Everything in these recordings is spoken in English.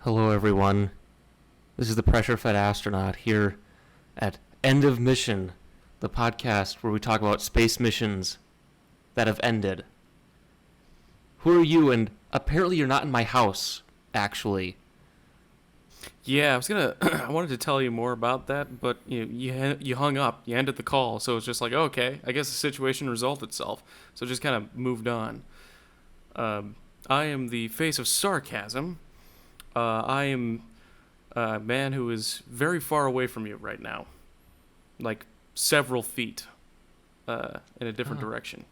Hello, everyone. This is the Pressure Fed Astronaut here at End of Mission, the podcast where we talk about space missions that have ended. Who are you? And apparently you're not in my house, actually. Yeah, I wanted to tell you more about that, but you hung up. You ended the call, so it's just like, okay, I guess the situation resolved itself. So just kind of moved on. I am the face of Sarcasm. I am a man who is very far away from you right now, like several feet, in a different direction.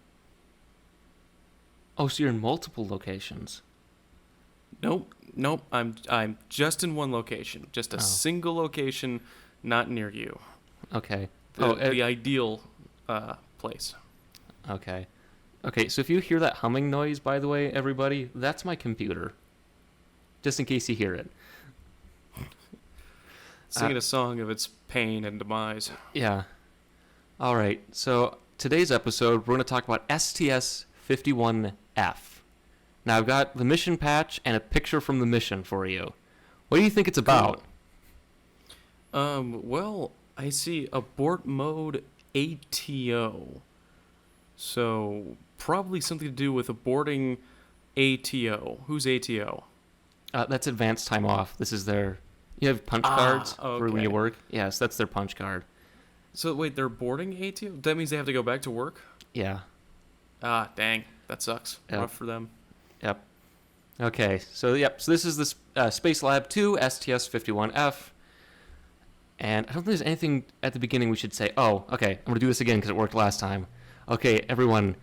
Oh, so you're in multiple locations. Nope. I'm just in one location, just a single location, not near you. Okay. The ideal place. Okay. Okay, so if you hear that humming noise, by the way, everybody, that's my computer. Just in case you hear it. Singing a song of its pain and demise. Yeah. All right, so today's episode, we're going to talk about STS-51F. Now, I've got the mission patch and a picture from the mission for you. What do you think it's about? Well, I see abort mode ATO. So, probably something to do with aborting ATO. Who's ATO? That's advanced time off. This is their... You have punch cards for when you work? Yes, that's their punch card. So, wait, they're boarding ATO? That means they have to go back to work? Yeah. Ah, dang. That sucks. Yep. Rough for them. Yep. Okay, so this is the Space Lab 2 STS-51F. And I don't think there's anything at the beginning we should say. Oh, okay, I'm going to do this again because it worked last time. Okay, everyone,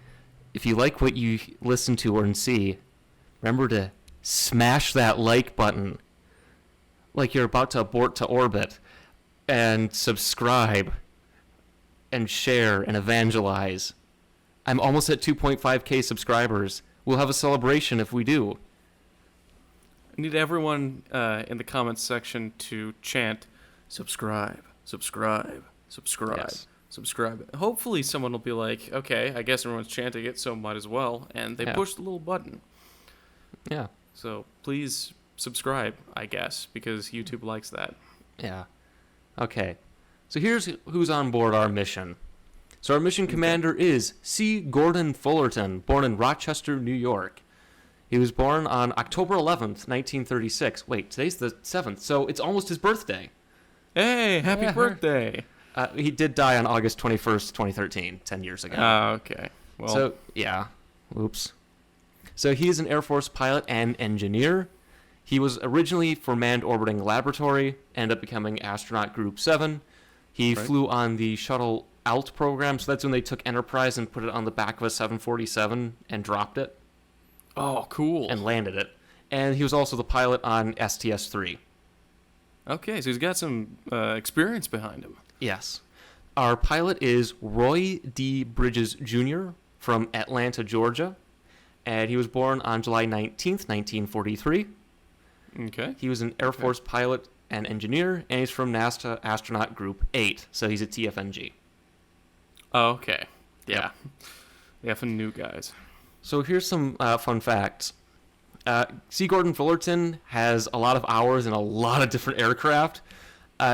if you like what you listen to or see, remember to smash that like button like you're about to abort to orbit, and subscribe and share and evangelize. I'm almost at 2.5k subscribers. We'll have a celebration if we do. I need everyone in the comments section to chant, subscribe, subscribe, subscribe, Yes. subscribe. Hopefully someone will be like, okay, I guess everyone's chanting it, so might as well. And they push the little button. Yeah. So please subscribe, I guess, because YouTube likes that. Yeah. Okay. So here's who's on board our mission. So our mission commander is C. Gordon Fullerton, born in Rochester, New York. He was born on October 11th, 1936. Wait, today's the 7th, so it's almost his birthday. Hey, happy birthday! He did die on August 21st, 2013, 10 years ago. Okay. Well, So, yeah. Oops. So he's an Air Force pilot and engineer. He was originally for Manned Orbiting Laboratory, ended up becoming Astronaut Group 7. He flew on the Shuttle Alt program, so that's when they took Enterprise and put it on the back of a 747 and dropped it. Oh, cool. And landed it. And he was also the pilot on STS-3. Okay, so he's got some experience behind him. Yes. Our pilot is Roy D. Bridges, Jr. from Atlanta, Georgia. And he was born on July 19th, 1943. Okay. He was an Air Force pilot and engineer, and he's from NASA Astronaut Group 8, so he's a TFNG. Okay. Yeah. Yep. The effing new guys. So here's some fun facts. C. Gordon Fullerton has a lot of hours in a lot of different aircraft.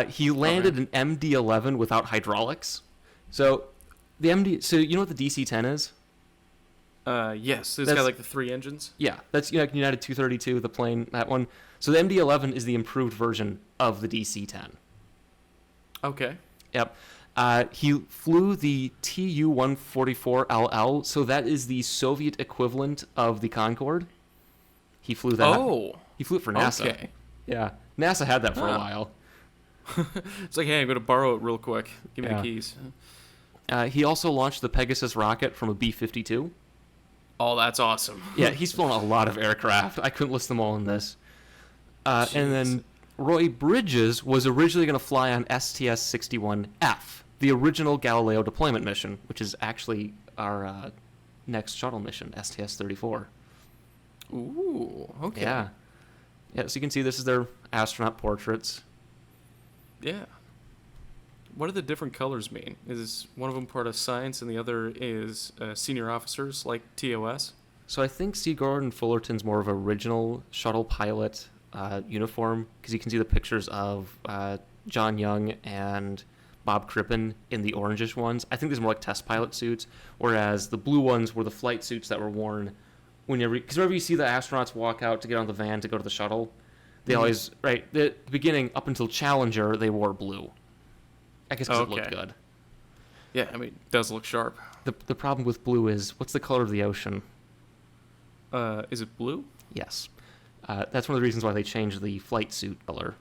He landed an MD-11 without hydraulics. So so you know what the DC-10 is? Yes. It's got like the 3 engines. Yeah, that's United 232, the plane, that one. So the MD-11 is the improved version of the DC-10. Okay. Yep. He flew the Tu-144LL, so that is the Soviet equivalent of the Concorde. He flew that. Oh. He flew it for NASA. Okay. Yeah. NASA had that for a while. It's like, hey, I'm going to borrow it real quick. Give me the keys. He also launched the Pegasus rocket from a B-52. Oh, that's awesome. Yeah, he's flown a lot of aircraft. I couldn't list them all in this. And then Roy Bridges was originally going to fly on STS-61F, the original Galileo deployment mission, which is actually our next shuttle mission, STS-34. Ooh, okay. Yeah. Yeah, so you can see this is their astronaut portraits. Yeah. What do the different colors mean? Is one of them part of science and the other is senior officers like TOS? So I think C. Gordon Fullerton's more of an original shuttle pilot. uniform, because you can see the pictures of John Young and Bob Crippen in the orangish ones. I think these are more like test pilot suits, whereas the blue ones were the flight suits that were worn because whenever you see the astronauts walk out to get on the van to go to the shuttle, they always, right, the beginning up until Challenger, they wore blue. I guess because it looked good. Yeah, I mean, it does look sharp. The problem with blue is, what's the color of the ocean? Is it blue? Yes. That's one of the reasons why they changed the flight suit color,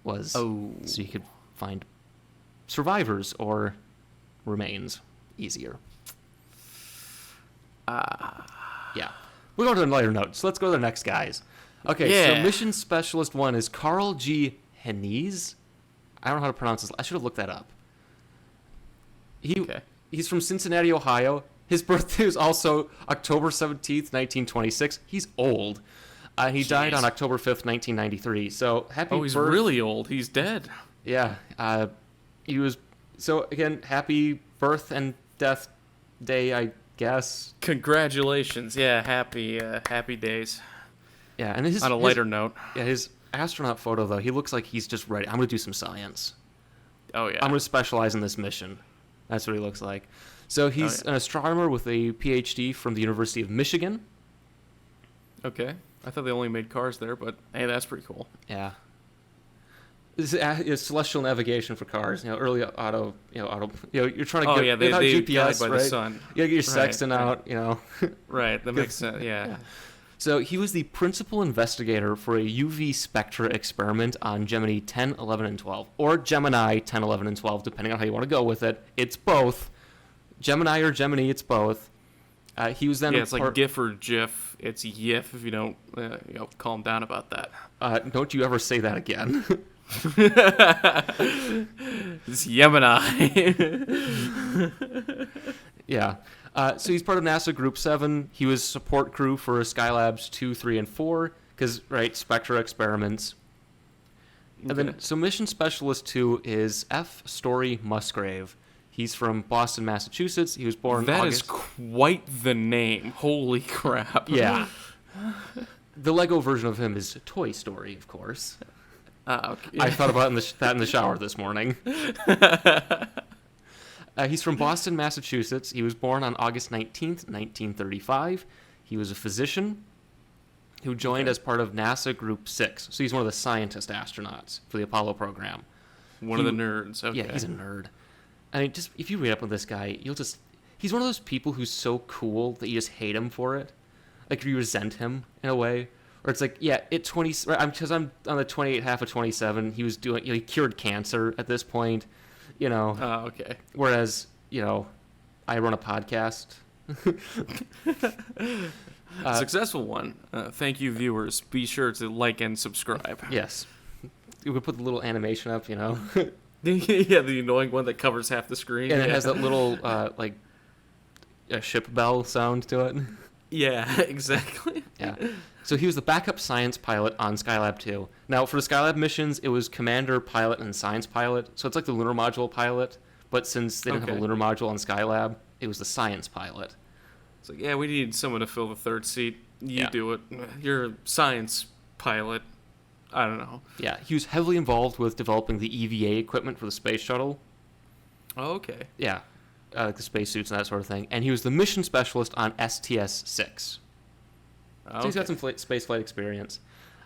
was so you could find survivors or remains easier. Yeah. We're going to a lighter note, so let's go to the next guys. Okay, so Mission Specialist 1 is Carl G. Heniz. I don't know how to pronounce this. I should have looked that up. He's from Cincinnati, Ohio. His birthday is also October 17th, 1926. He's old. He died on October 5th, 1993. So happy birthday. Oh, he's really old. He's dead. Yeah. He was... So, again, happy birth and death day, I guess. Congratulations. Yeah, happy days. Yeah, and on a lighter note. Yeah, his astronaut photo, though, he looks like he's just ready. I'm going to do some science. Oh, yeah. I'm going to specialize in this mission. That's what he looks like. So he's an astronomer with a PhD from the University of Michigan. Okay. I thought they only made cars there, but hey, that's pretty cool. Yeah. This is celestial navigation for cars. Early auto. You're trying to get they GPS, guide by right? the sun. You gotta get your sextant out. Right. That makes sense. Yeah. So he was the principal investigator for a UV spectra experiment on Gemini 10, 11, and 12, or Gemini 10, 11, and 12, depending on how you want to go with it. It's both. Gemini or Gemini, it's both. He was then it's like GIF or GIF. It's YIF if you don't calm down about that. Don't you ever say that again. It's Gemini. Yeah. So he's part of NASA Group 7. He was support crew for Skylabs 2, 3, and 4, because, Spectra experiments. And then, so Mission Specialist 2 is F. Story Musgrave. He's from Boston, Massachusetts. He was born That August... is quite the name. Holy crap. Yeah. The Lego version of him is Toy Story, of course. Okay. I thought about that in the shower this morning. He's from Boston, Massachusetts. He was born on August 19th, 1935. He was a physician who joined as part of NASA Group 6. So he's one of the scientist astronauts for the Apollo program. One of the nerds. Okay. Yeah, he's a nerd. I mean, just if you read up on this guy, he's one of those people who's so cool that you just hate him for it. Like, you resent him in a way. Or it's like, because I'm on the 28 half of 27. He was doing, he cured cancer at this point. Okay. Whereas, I run a podcast. Successful one. Thank you, viewers. Be sure to like and subscribe. Yes. We could put the little animation up, Yeah, the annoying one that covers half the screen. And it has that little, a ship bell sound to it. Yeah, exactly. Yeah. So he was the backup science pilot on Skylab 2. Now, for the Skylab missions, it was commander, pilot, and science pilot. So it's like the lunar module pilot, but since they didn't have a lunar module on Skylab, it was the science pilot. It's like, we need someone to fill the third seat. You do it. You're a science pilot. I don't know. Yeah, he was heavily involved with developing the EVA equipment for the space shuttle. Oh, okay. Yeah, like the spacesuits and that sort of thing. And he was the mission specialist on STS-6. So he's got some space flight experience.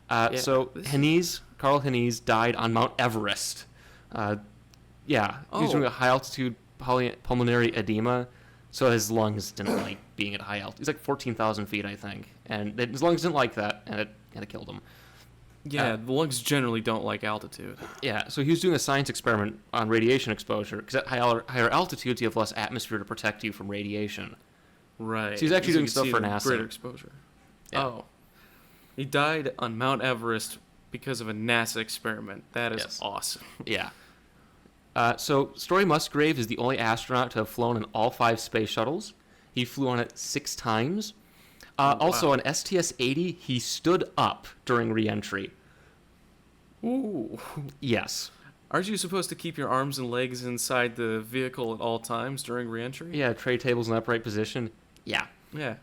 So Carl Heniz died on Mount Everest. He was doing a high-altitude pulmonary edema, so his lungs didn't like being at high altitude. He's like 14,000 feet, I think. And his lungs didn't like that, and it killed him. Yeah, the lungs generally don't like altitude. Yeah, so he was doing a science experiment on radiation exposure, because at higher altitudes, you have less atmosphere to protect you from radiation. Right. So he's actually doing stuff for NASA. Greater exposure. Yeah. Oh. He died on Mount Everest because of a NASA experiment. That is awesome. Yeah. So Story Musgrave is the only astronaut to have flown in all 5 space shuttles. He flew on it 6 times. Also, on STS-80, he stood up during re-entry. Ooh. Yes. Aren't you supposed to keep your arms and legs inside the vehicle at all times during re-entry? Yeah, tray tables in upright position. Yeah. Yeah.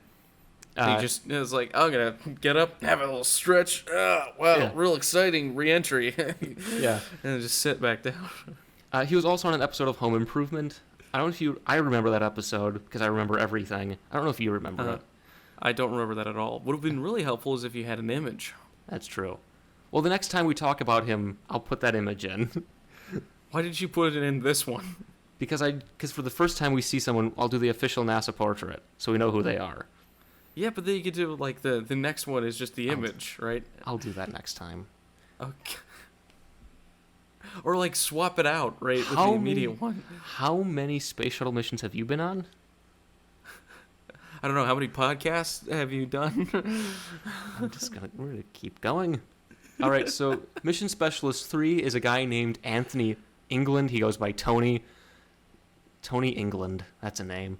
He just is like, I'm gonna get up, have a little stretch. Wow, Yeah. real exciting re-entry. Yeah. And just sit back down. He was also on an episode of Home Improvement. I don't know if you... I remember that episode because I remember everything. I don't know if you remember it. I don't remember that at all. Would have been really helpful is if you had an image. That's true. Well, the next time we talk about him, I'll put that image in. Why did you put it in this one? because for the first time we see someone, I'll do the official NASA portrait so we know who they are. Yeah, but then you could do like the next one is just the image, right? I'll do that next time. Okay. Or like swap it out, right, with the immediate one. How many space shuttle missions have you been on? I don't know, how many podcasts have you done? We're gonna keep going. All right, so Mission Specialist 3 is a guy named Anthony England. He goes by Tony. Tony England, that's a name.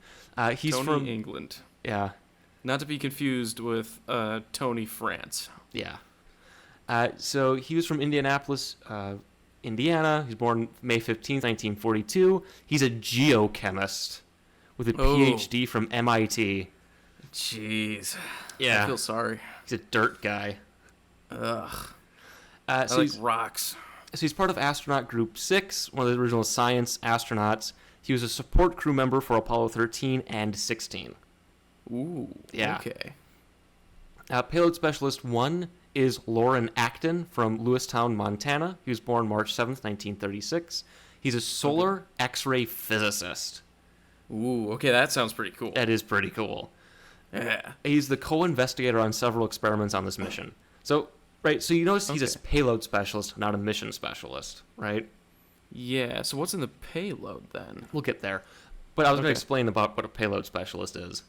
He's Tony from England. Yeah. Not to be confused with Tony France. Yeah. So he was from Indianapolis, Indiana. He was born May 15th, 1942. He's a geochemist with a PhD from MIT. Jeez. Yeah. I feel sorry. He's a dirt guy. Ugh. So I like rocks. So he's part of astronaut group 6, one of the original science astronauts. He was a support crew member for Apollo 13 and 16. Ooh. Yeah. Okay. Payload Specialist 1 is Lauren Acton from Lewistown, Montana. He was born March 7th, 1936. He's a solar X-ray physicist. Ooh, okay, that sounds pretty cool. That is pretty cool. Yeah. He's the co-investigator on several experiments on this mission. So you notice he's a payload specialist, not a mission specialist, right? Yeah, so what's in the payload then? We'll get there. But I was going to explain about what a payload specialist is.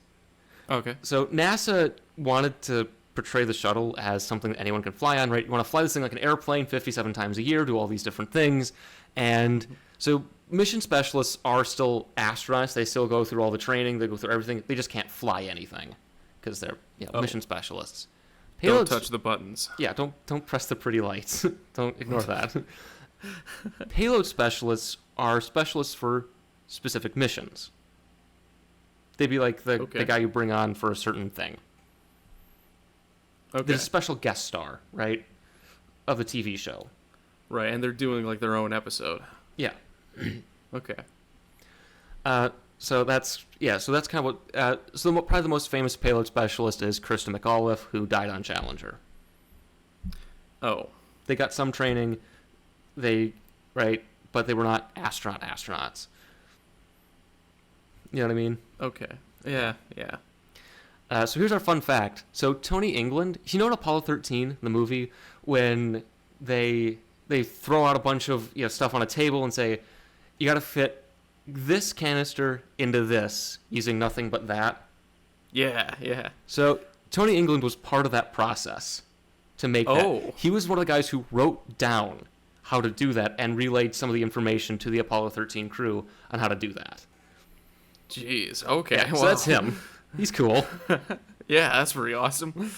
Okay. So NASA wanted to portray the shuttle as something that anyone can fly on, right? You want to fly this thing like an airplane 57 times a year, do all these different things. And so mission specialists are still astronauts. They still go through all the training. They go through everything. They just can't fly anything because they're mission specialists. Don't touch the buttons. Yeah, don't press the pretty lights. Don't ignore that. Payload specialists are specialists for specific missions. They'd be like the guy you bring on for a certain thing. Okay. There's a special guest star, right, of the TV show. Right, and they're doing like their own episode. Yeah. Okay. So that's kind of what. Probably the most famous payload specialist is Krista McAuliffe, who died on Challenger. Oh. They got some training, but they were not astronauts. You know what I mean? Okay. Yeah. So here's our fun fact. So Tony England, you know in Apollo 13, the movie, when they throw out a bunch of stuff on a table and say, you got to fit this canister into this using nothing but that. Yeah. So Tony England was part of that process to make that. He was one of the guys who wrote down how to do that and relayed some of the information to the Apollo 13 crew on how to do that. Jeez. Okay. Yeah, so that's him. He's cool. Yeah, that's pretty awesome.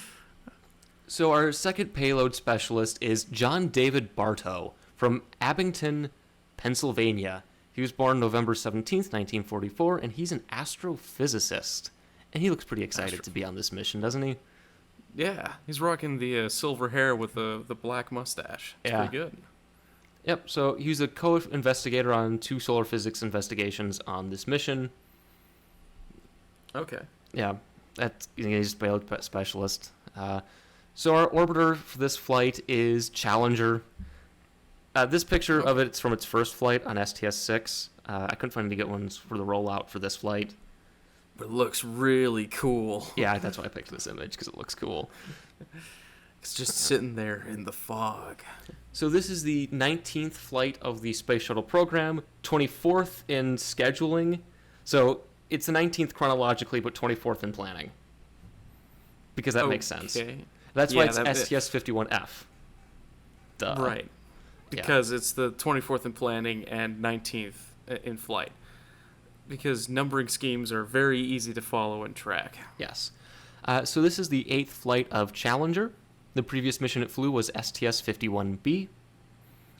So our second payload specialist is John David Bartow from Abington, Pennsylvania. He was born November 17th, 1944, and he's an astrophysicist. And he looks pretty excited to be on this mission, doesn't he? Yeah, he's rocking the silver hair with the black mustache. It's pretty good. Yep, so he was a co-investigator on 2 solar physics investigations on this mission. Okay. Yeah, he's a payload specialist. So our orbiter for this flight is Challenger. This picture of it's from its first flight on STS-6. I couldn't find any good ones for the rollout for this flight. But it looks really cool. Yeah, that's why I picked this image, because it looks cool. It's just sitting there in the fog. So this is the 19th flight of the Space Shuttle program, 24th in scheduling. So it's the 19th chronologically, but 24th in planning. Because that makes sense. That's why it's STS-51F. Duh. Right. Because it's the 24th in planning and 19th in flight. Because numbering schemes are very easy to follow and track. Yes. So this is the 8th flight of Challenger. The previous mission it flew was STS-51B.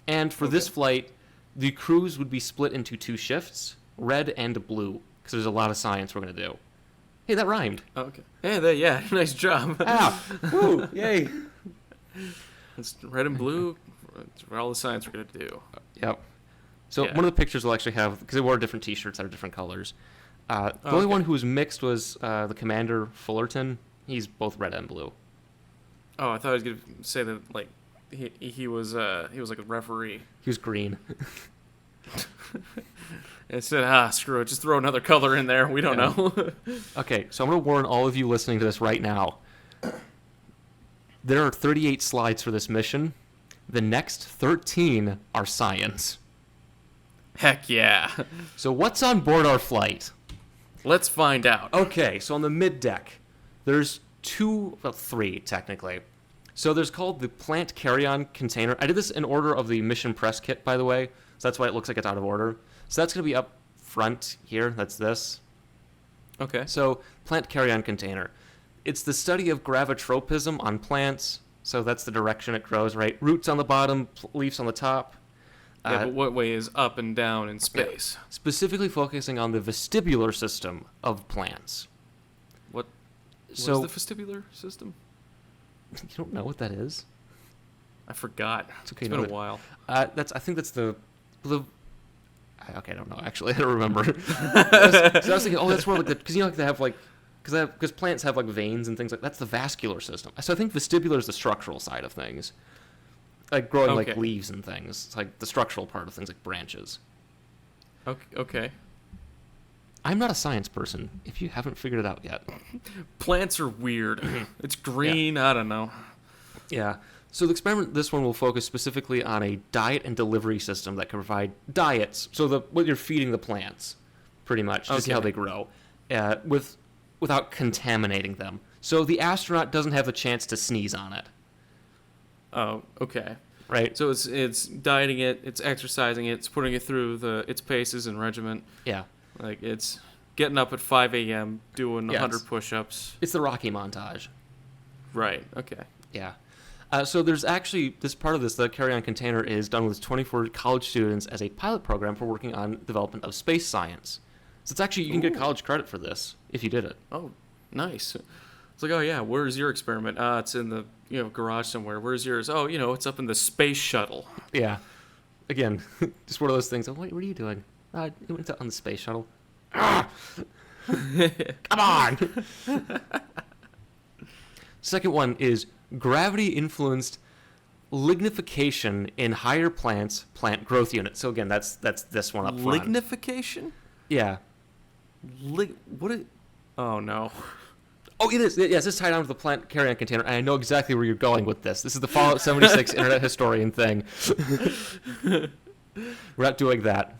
And for this flight, the crews would be split into 2 shifts, red and blue, because there's a lot of science we're going to do. Hey, that rhymed. Okay. Hey, yeah, nice job. Ah, woo, yay. It's red and blue. It's all the science we're gonna do. Yep. So Yeah. one of the pictures will actually have, because they wore different T-shirts that are different colors. The only okay. one who was mixed was the Commander Fullerton. He's both red and blue. Oh, I thought I was gonna say that like he was like a referee. He was green. And said, screw it, just throw another color in there. We don't Yeah. know. Okay, so I'm going to warn all of you listening to this right now. There are 38 slides for this mission. The next 13 are science. Heck yeah. So what's on board our flight? Let's find out. Okay, so on the mid deck, there's three technically. So there's called the plant carry-on container. I did this in order of the mission press kit, by the way. So that's why it looks like it's out of order. So that's going to be up front here. That's this. Okay. So plant carry-on container. It's the study of gravitropism on plants. So that's the direction it grows, right? Roots on the bottom, leaves on the top. Yeah, but what way is up and down in space? Specifically focusing on the vestibular system of plants. What So is the vestibular system? you don't know what that is? I forgot. It's okay. It's know been a that. while. I think that's the. Okay, I don't know. Actually, I don't remember. So I was thinking, oh, that's where like because like they have like because plants have like veins and things like that's the vascular system. So I think vestibular is the structural side of things, like growing like Okay. leaves and things. It's like the structural part of things, like branches. Okay. I'm not a science person. If you haven't figured it out yet. Plants are weird. It's green. I don't know. Yeah. So the experiment, this one will focus specifically on a diet and delivery system that can provide diets. So what you're feeding the plants, pretty much, to see how Okay. they grow, without contaminating them. So the astronaut doesn't have the chance to sneeze on it, Oh, okay. right? So it's dieting it, it's exercising it, it's putting it through its paces and regiment. Yeah. Like it's getting up at 5 a.m. doing Yeah, 100 push-ups. It's the Rocky montage. Right. Okay. Yeah. So there's actually this part of this, the carry-on container is done with 24 college students as a pilot program for working on development of space science. So it's actually, you can get Ooh. college credit for this if you did it. Oh, nice. It's like, oh yeah, where's your experiment? It's in the garage somewhere. Where's yours? Oh, it's up in the space shuttle. Yeah. Again, just one of those things. Oh, what are you doing? You went on the space shuttle. Ah! Come on! Second one is gravity-influenced lignification in higher plants, plant growth units. So again, that's this one up front. Lignification? Yeah. What? Oh no. Oh, it is. Yes, it's tied down to the plant carry-on container, and I know exactly where you're going with this. This is the Fallout 76 Internet Historian thing. We're not doing that.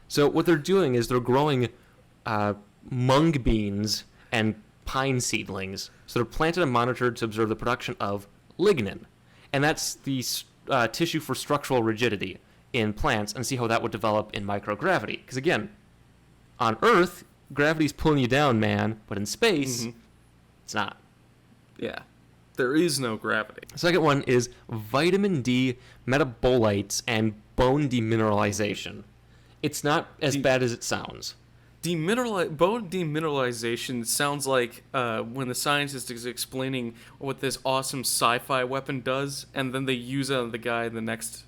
So what they're doing is they're growing mung beans and pine seedlings. So they're planted and monitored to observe the production of lignin. And that's the tissue for structural rigidity in plants, and see how that would develop in microgravity. Because again, on Earth, gravity's pulling you down, man, but in space, it's not. Yeah. There is no gravity. The second one is vitamin D metabolites and bone demineralization. It's not as bad as it sounds. Bone demineralization sounds like when the scientist is explaining what this awesome sci-fi weapon does, and then they use it on the guy in the next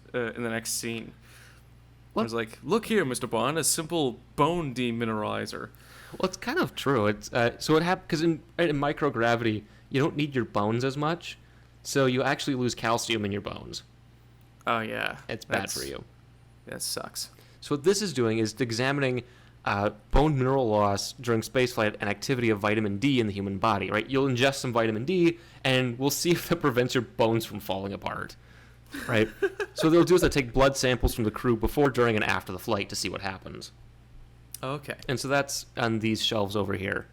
scene. What? I was like, look here, Mr. Bond, a simple bone demineralizer. Well, it's kind of true. It's so it happens because in microgravity you don't need your bones as much, so you actually lose calcium in your bones. Oh yeah, It's bad for you. That sucks. So what this is doing is examining bone mineral loss during spaceflight and activity of vitamin D in the human body. Right? You'll ingest some vitamin D, and we'll see if that prevents your bones from falling apart. Right? So what they'll do is they'll take blood samples from the crew before, during, and after the flight to see what happens. Okay. And so that's on these shelves over here.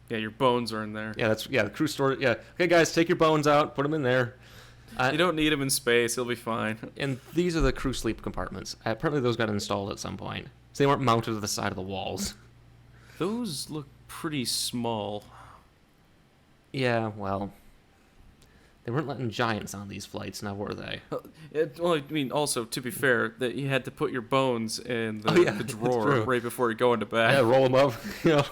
Yeah, your bones are in there. Yeah, the crew store. Yeah, okay, guys, take your bones out, put them in there. You don't need them in space. It'll be fine. And these are the crew sleep compartments. Apparently, those got installed at some point, so they weren't mounted to the side of the walls. Those look pretty small. Yeah, well, they weren't letting giants on these flights, now were they? Well, I mean, also to be fair, that you had to put your bones in the Oh, yeah, the that's drawer true. right before you go into bed. Yeah, roll them up. You know.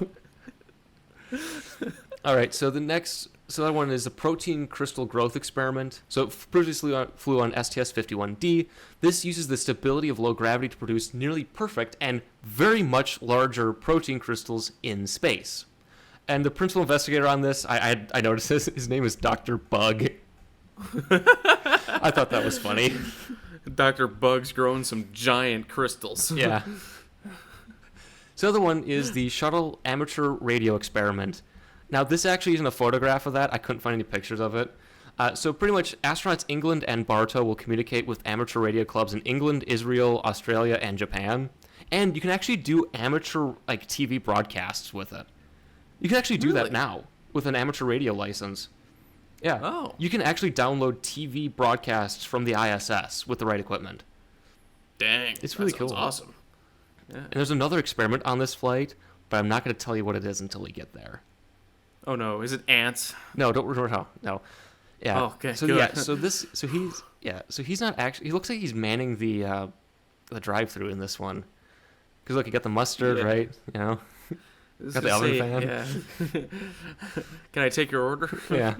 All right, so that one is a protein crystal growth experiment. So it previously flew on STS-51D. This uses the stability of low gravity to produce nearly perfect and very much larger protein crystals in space. And the principal investigator on this, I noticed this, his name is Dr. Bug. I thought that was funny. Dr. Bug's growing some giant crystals. Yeah. So the other one is the Shuttle Amateur Radio Experiment. Now, this actually isn't a photograph of that. I couldn't find any pictures of it. So pretty much, astronauts England and Bartow will communicate with amateur radio clubs in England, Israel, Australia, and Japan. And you can actually do amateur TV broadcasts with it. You can actually do that now with an amateur radio license. Yeah. Oh. You can actually download TV broadcasts from the ISS with the right equipment. Dang. It's really that sounds cool. Awesome. Yeah. And there's another experiment on this flight, but I'm not going to tell you what it is until we get there. Oh no, is it ants? No, no. Yeah. Oh, okay. So good. yeah, so he's not actually. He looks like he's manning the drive-through in this one. Because look, you got the mustard, right? You know, got the oven fan. Yeah. Can I take your order? Yeah.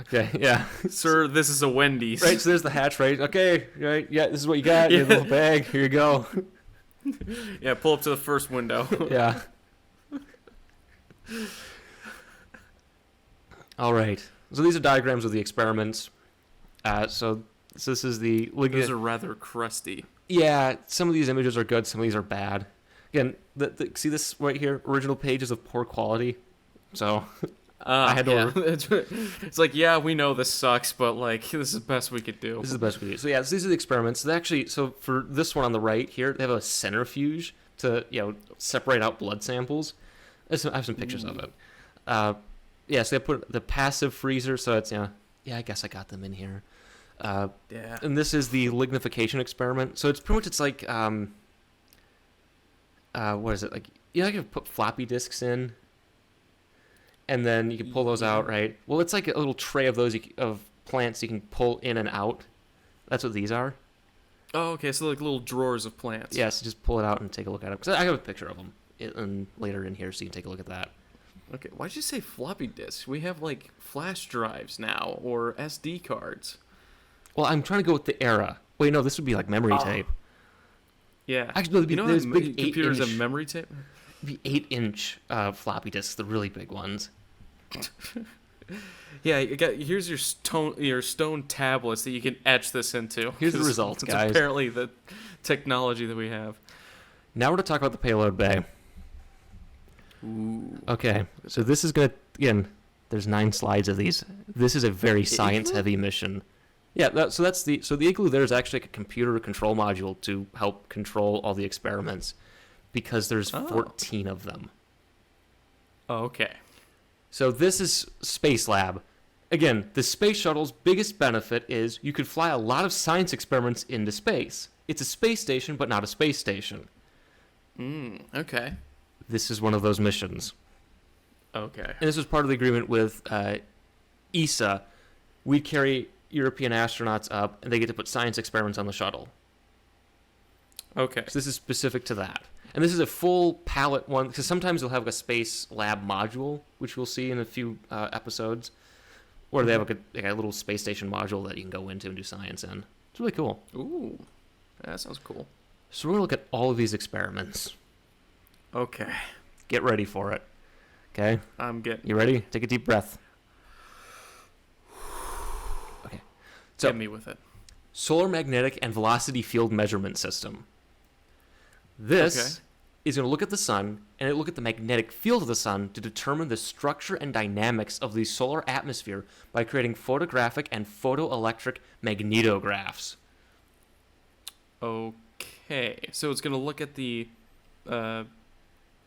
Okay. Yeah. Sir, this is a Wendy's. Right. So there's the hatch. Right. Okay. Right. Yeah. This is what you got. Your little bag. Here you go. Yeah. Pull up to the first window. Yeah. All right. So these are diagrams of the experiments. So this is the Those are rather crusty. Yeah, some of these images are good, some of these are bad. Again, see this right here? Original page is of poor quality. So I had to. It's like, yeah, we know this sucks, but this is the best we could do. This is the best we do. So yeah, these are the experiments. So for this one on the right here, they have a centrifuge to separate out blood samples. I have some pictures of it. Yeah, so they put the passive freezer, so it's I guess I got them in here. Yeah. And this is the lignification experiment. So it's pretty much like what is it like? You can put floppy disks in, and then you can pull those out, right? Well, it's like a little tray of those of plants you can pull in and out. That's what these are. Oh, okay. So like little drawers of plants. Yeah, so just pull it out and take a look at them. Because I have a picture of them later in here, so you can take a look at that. Okay. Why'd you say floppy disks? We have flash drives now or SD cards. Well, I'm trying to go with the era. Wait, no, this would be like memory tape. Yeah. Actually, there's big computers 8-inch have memory tape. The 8-inch floppy disks, the really big ones. Yeah, here's your stone tablets that you can etch this into. Here's the results, guys. Apparently the technology that we have. Now we're going to talk about the payload bay. Ooh. Okay, so this is going to, again, there's 9 slides of these. This is a very science-heavy mission. Yeah, so the Igloo there is actually a computer control module to help control all the experiments because there's 14 of them. Oh, okay. So this is Space Lab. Again, the space shuttle's biggest benefit is you could fly a lot of science experiments into space. It's a space station, but not a space station. Okay. This is one of those missions. Okay. And this was part of the agreement with ESA. We carry European astronauts up, and they get to put science experiments on the shuttle. Okay. So this is specific to that. And this is a full palette one, because sometimes they'll have a space lab module, which we'll see in a few episodes, or they have a little space station module that you can go into and do science in. It's really cool. Ooh, that sounds cool. So we're going to look at all of these experiments. Okay. Get ready for it. Okay? I'm getting... You ready? Take a deep breath. Okay. So, Get me with it. solar magnetic and velocity field measurement system. This is going to look at the sun and look at the magnetic field of the sun to determine the structure and dynamics of the solar atmosphere by creating photographic and photoelectric magnetographs. Okay, so it's going to look at the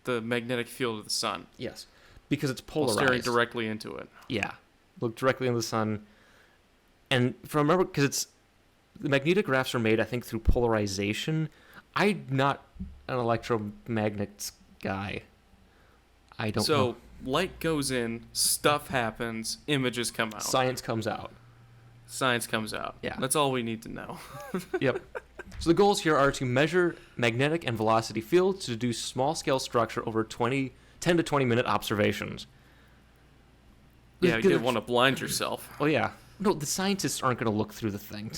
magnetic field of the sun. Yes, because it's polarized. Staring directly into it. Yeah, look directly into the sun. And remember, because the magnetographs are made, I think, through polarization. I'm not an electromagnets guy. I don't know. So, light goes in, stuff happens, images come out. Science comes out. Science comes out. Yeah. That's all we need to know. Yep. So the goals here are to measure magnetic and velocity fields to deduce small-scale structure over 20 10 to 20 minute observations. Yeah, you didn't want to blind yourself. Oh, yeah. No, the scientists aren't going to look through the thing.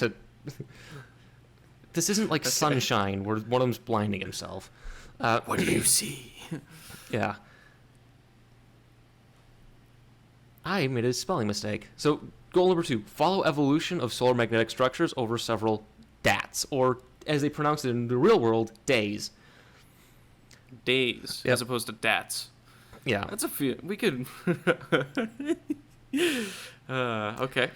This isn't like Sunshine, where one of them's blinding himself. What do you see? Yeah. I made a spelling mistake. So, goal number 2, follow evolution of solar magnetic structures over several DATs, or as they pronounce it in the real world, days. Days, Yep. as opposed to dats. Yeah. That's a few. We could. Okay.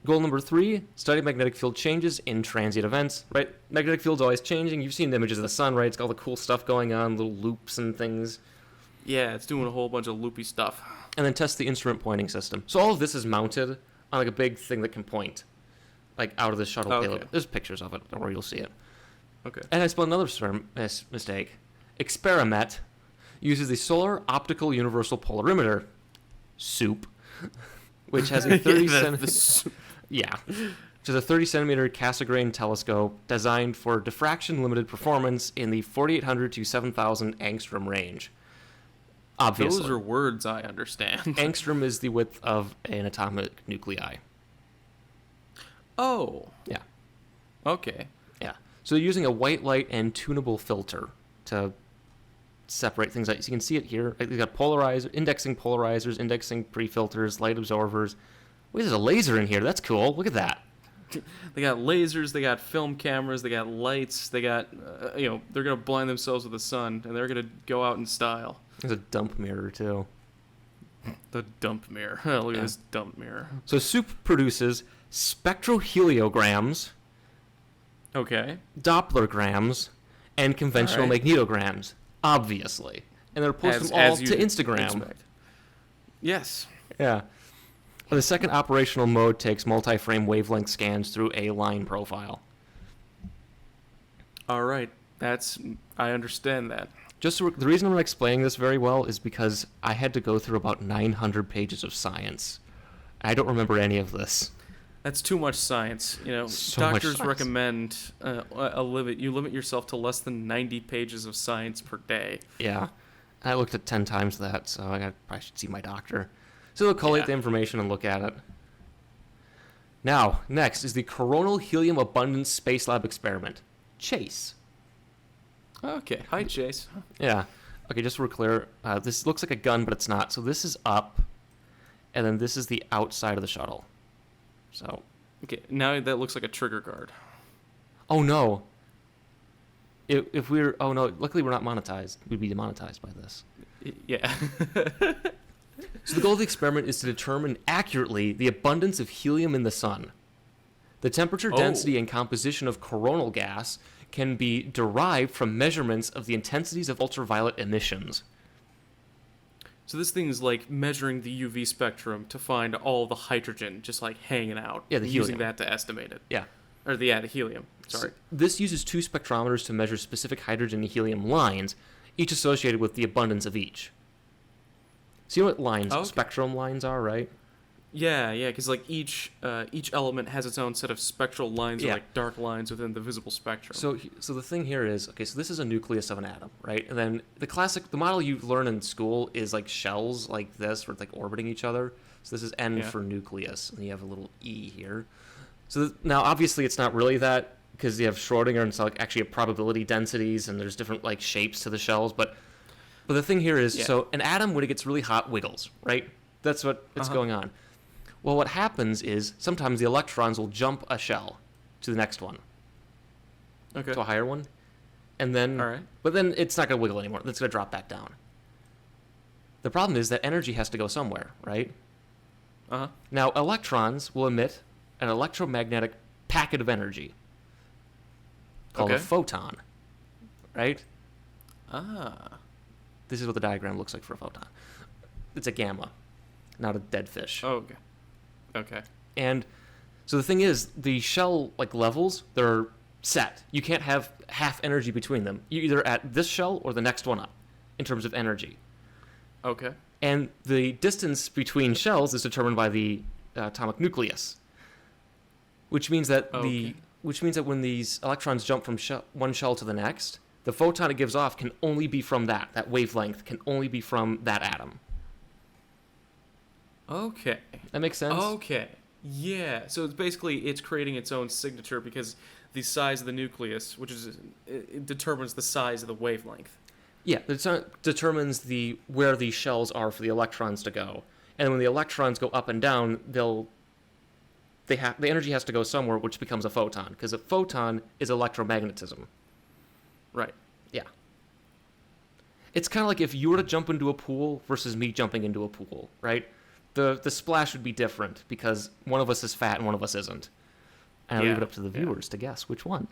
Goal number 3, study magnetic field changes in transient events, right? Magnetic field's always changing. You've seen the images of the sun, right? It's got all the cool stuff going on, little loops and things. Yeah, it's doing a whole bunch of loopy stuff. And then test the instrument pointing system. So all of this is mounted on like a big thing that can point, like out of the shuttle payload. There's pictures of it, or you'll see it. Okay. And I spelled another mistake. Experiment uses the Solar Optical Universal Polarimeter, SOUP, which has a 30 which is a 30 centimeter Cassegrain telescope designed for diffraction limited performance in the 4,800 to 7,000 angstrom range. Obviously. Those are words I understand. Angstrom is the width of an atomic nuclei. Oh. Yeah. Okay. Yeah. So they're using a white light and tunable filter to separate things out. So you can see it here. They've got indexing polarizers, indexing pre-filters, light absorbers. Wait, there's a laser in here. That's cool. Look at that. They got lasers, they got film cameras, they got lights, they got, they're going to blind themselves with the sun, and they're going to go out in style. There's a dump mirror, too. The dump mirror. Look at this dump mirror. So SOUP produces spectroheliograms, Okay. Dopplergrams, and conventional magnetograms, obviously. And they're posting them all to Instagram. Expect. Yes. Yeah. The second operational mode takes multi-frame wavelength scans through a line profile. All right. I understand that. The reason I'm explaining this very well is because I had to go through about 900 pages of science. I don't remember any of this. That's too much science. So doctors much science. recommend a limit. You limit yourself to less than 90 pages of science per day. Yeah. I looked at 10 times that, so I probably should see my doctor. So they'll collate the information and look at it. Now, next is the Coronal Helium Abundance Space Lab Experiment. Chase. Okay. Hi, Chase. Yeah. Okay, just so we're clear, this looks like a gun, but it's not. So this is up, and then this is the outside of the shuttle. So. Okay. Now that looks like a trigger guard. Oh, no. If we're... Oh, no. Luckily, we're not monetized. We'd be demonetized by this. Yeah. So the goal of the experiment is to determine accurately the abundance of helium in the sun. The temperature, density, and composition of coronal gas can be derived from measurements of the intensities of ultraviolet emissions. So this thing is like measuring the UV spectrum to find all the hydrogen just like hanging out. Yeah, the helium. Using that to estimate it. Yeah. Or the helium. Sorry. So this uses 2 spectrometers to measure specific hydrogen and helium lines, each associated with the abundance of each. So you know what lines, spectrum lines are, right? Yeah, because like each element has its own set of spectral lines, or like dark lines within the visible spectrum. So the thing here is, okay, so this is a nucleus of an atom, right? And then the model you learn in school is like shells like this, where it's like orbiting each other. So this is N for nucleus, and you have a little E here. So now obviously it's not really that, because you have Schrodinger, and it's like actually a probability densities, and there's different like shapes to the shells, but the thing here is, so an atom, when it gets really hot, wiggles, right? That's what's going on. Well, what happens is sometimes the electrons will jump a shell to the next one. Okay. To a higher one. And then, but then it's not going to wiggle anymore. It's going to drop back down. The problem is that energy has to go somewhere, right? Now, electrons will emit an electromagnetic packet of energy called a photon, right? This is what the diagram looks like for a photon. It's a gamma, not a dead fish. Oh, okay. And so the thing is, the shell levels, they're set. You can't have half energy between them. You're either at this shell or the next one up in terms of energy. Okay. And the distance between shells is determined by the atomic nucleus, which means that when these electrons jump from one shell to the next, The photon it gives off can only be from that wavelength can only be from that atom. Okay. That makes sense? Okay. Yeah. So it's basically it's creating its own signature because the size of the nucleus, which is it determines the size of the wavelength. Yeah, it determines where the shells are for the electrons to go. And when the electrons go up and down, the energy has to go somewhere, which becomes a photon, because a photon is electromagnetism. Right. Yeah. It's kind of like if you were to jump into a pool versus me jumping into a pool, right? The splash would be different because one of us is fat and one of us isn't. And I'll leave it up to the viewers to guess which one.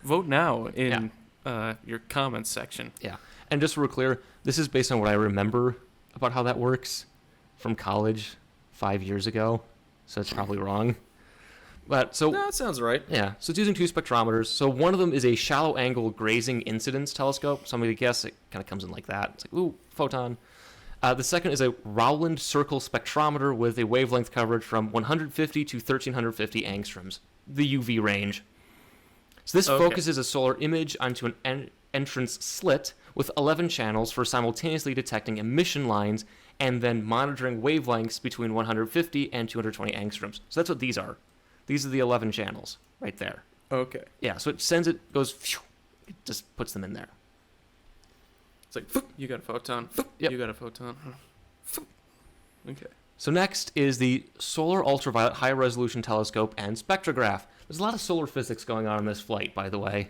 Vote now in your comments section. Yeah. And just so we're clear, this is based on what I remember about how that works from college 5 years ago. So it's probably wrong. But so No, that sounds right. yeah, so it's using two spectrometers. So one of them is a shallow angle grazing incidence telescope. So I'm going to guess it kind of comes in like that. It's like, ooh, photon. The second is a Rowland circle spectrometer with a wavelength coverage from 150 to 1350 angstroms, the UV range. So this focuses a solar image onto an entrance slit with 11 channels for simultaneously detecting emission lines and then monitoring wavelengths between 150 and 220 angstroms. So that's what these are. These are the 11 channels right there. Okay. Yeah, so it goes, phew, it just puts them in there. It's like, phoop, you got a photon. Phoop, Yep. You got a photon. Phoop. Okay. So next is the Solar Ultraviolet High Resolution Telescope and Spectrograph. There's a lot of solar physics going on in this flight, by the way.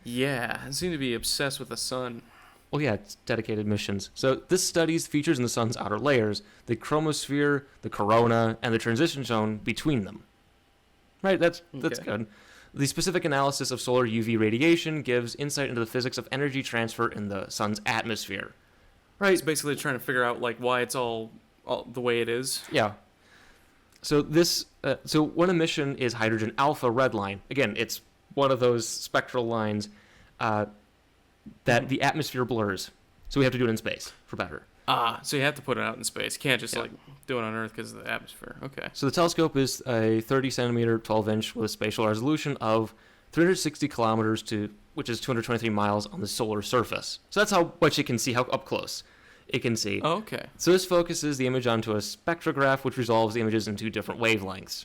Yeah, I seem to be obsessed with the sun. Well, yeah, it's dedicated missions. So this studies features in the sun's outer layers, the chromosphere, the corona, and the transition zone between them. Right, that's good. The specific analysis of solar UV radiation gives insight into the physics of energy transfer in the sun's atmosphere. Right. It's basically trying to figure out like why it's all the way it is. Yeah. So so one emission is hydrogen alpha red line. Again, it's one of those spectral lines that the atmosphere blurs. So we have to do it in space for better. So you have to put it out in space. You can't just like do it on Earth because of the atmosphere. Okay. So the telescope is a 30 centimeter, 12 inch with a spatial resolution of 360 kilometers which is 223 miles on the solar surface. So that's how much it can see, how up close it can see. Oh, okay. So this focuses the image onto a spectrograph, which resolves the images into different wavelengths.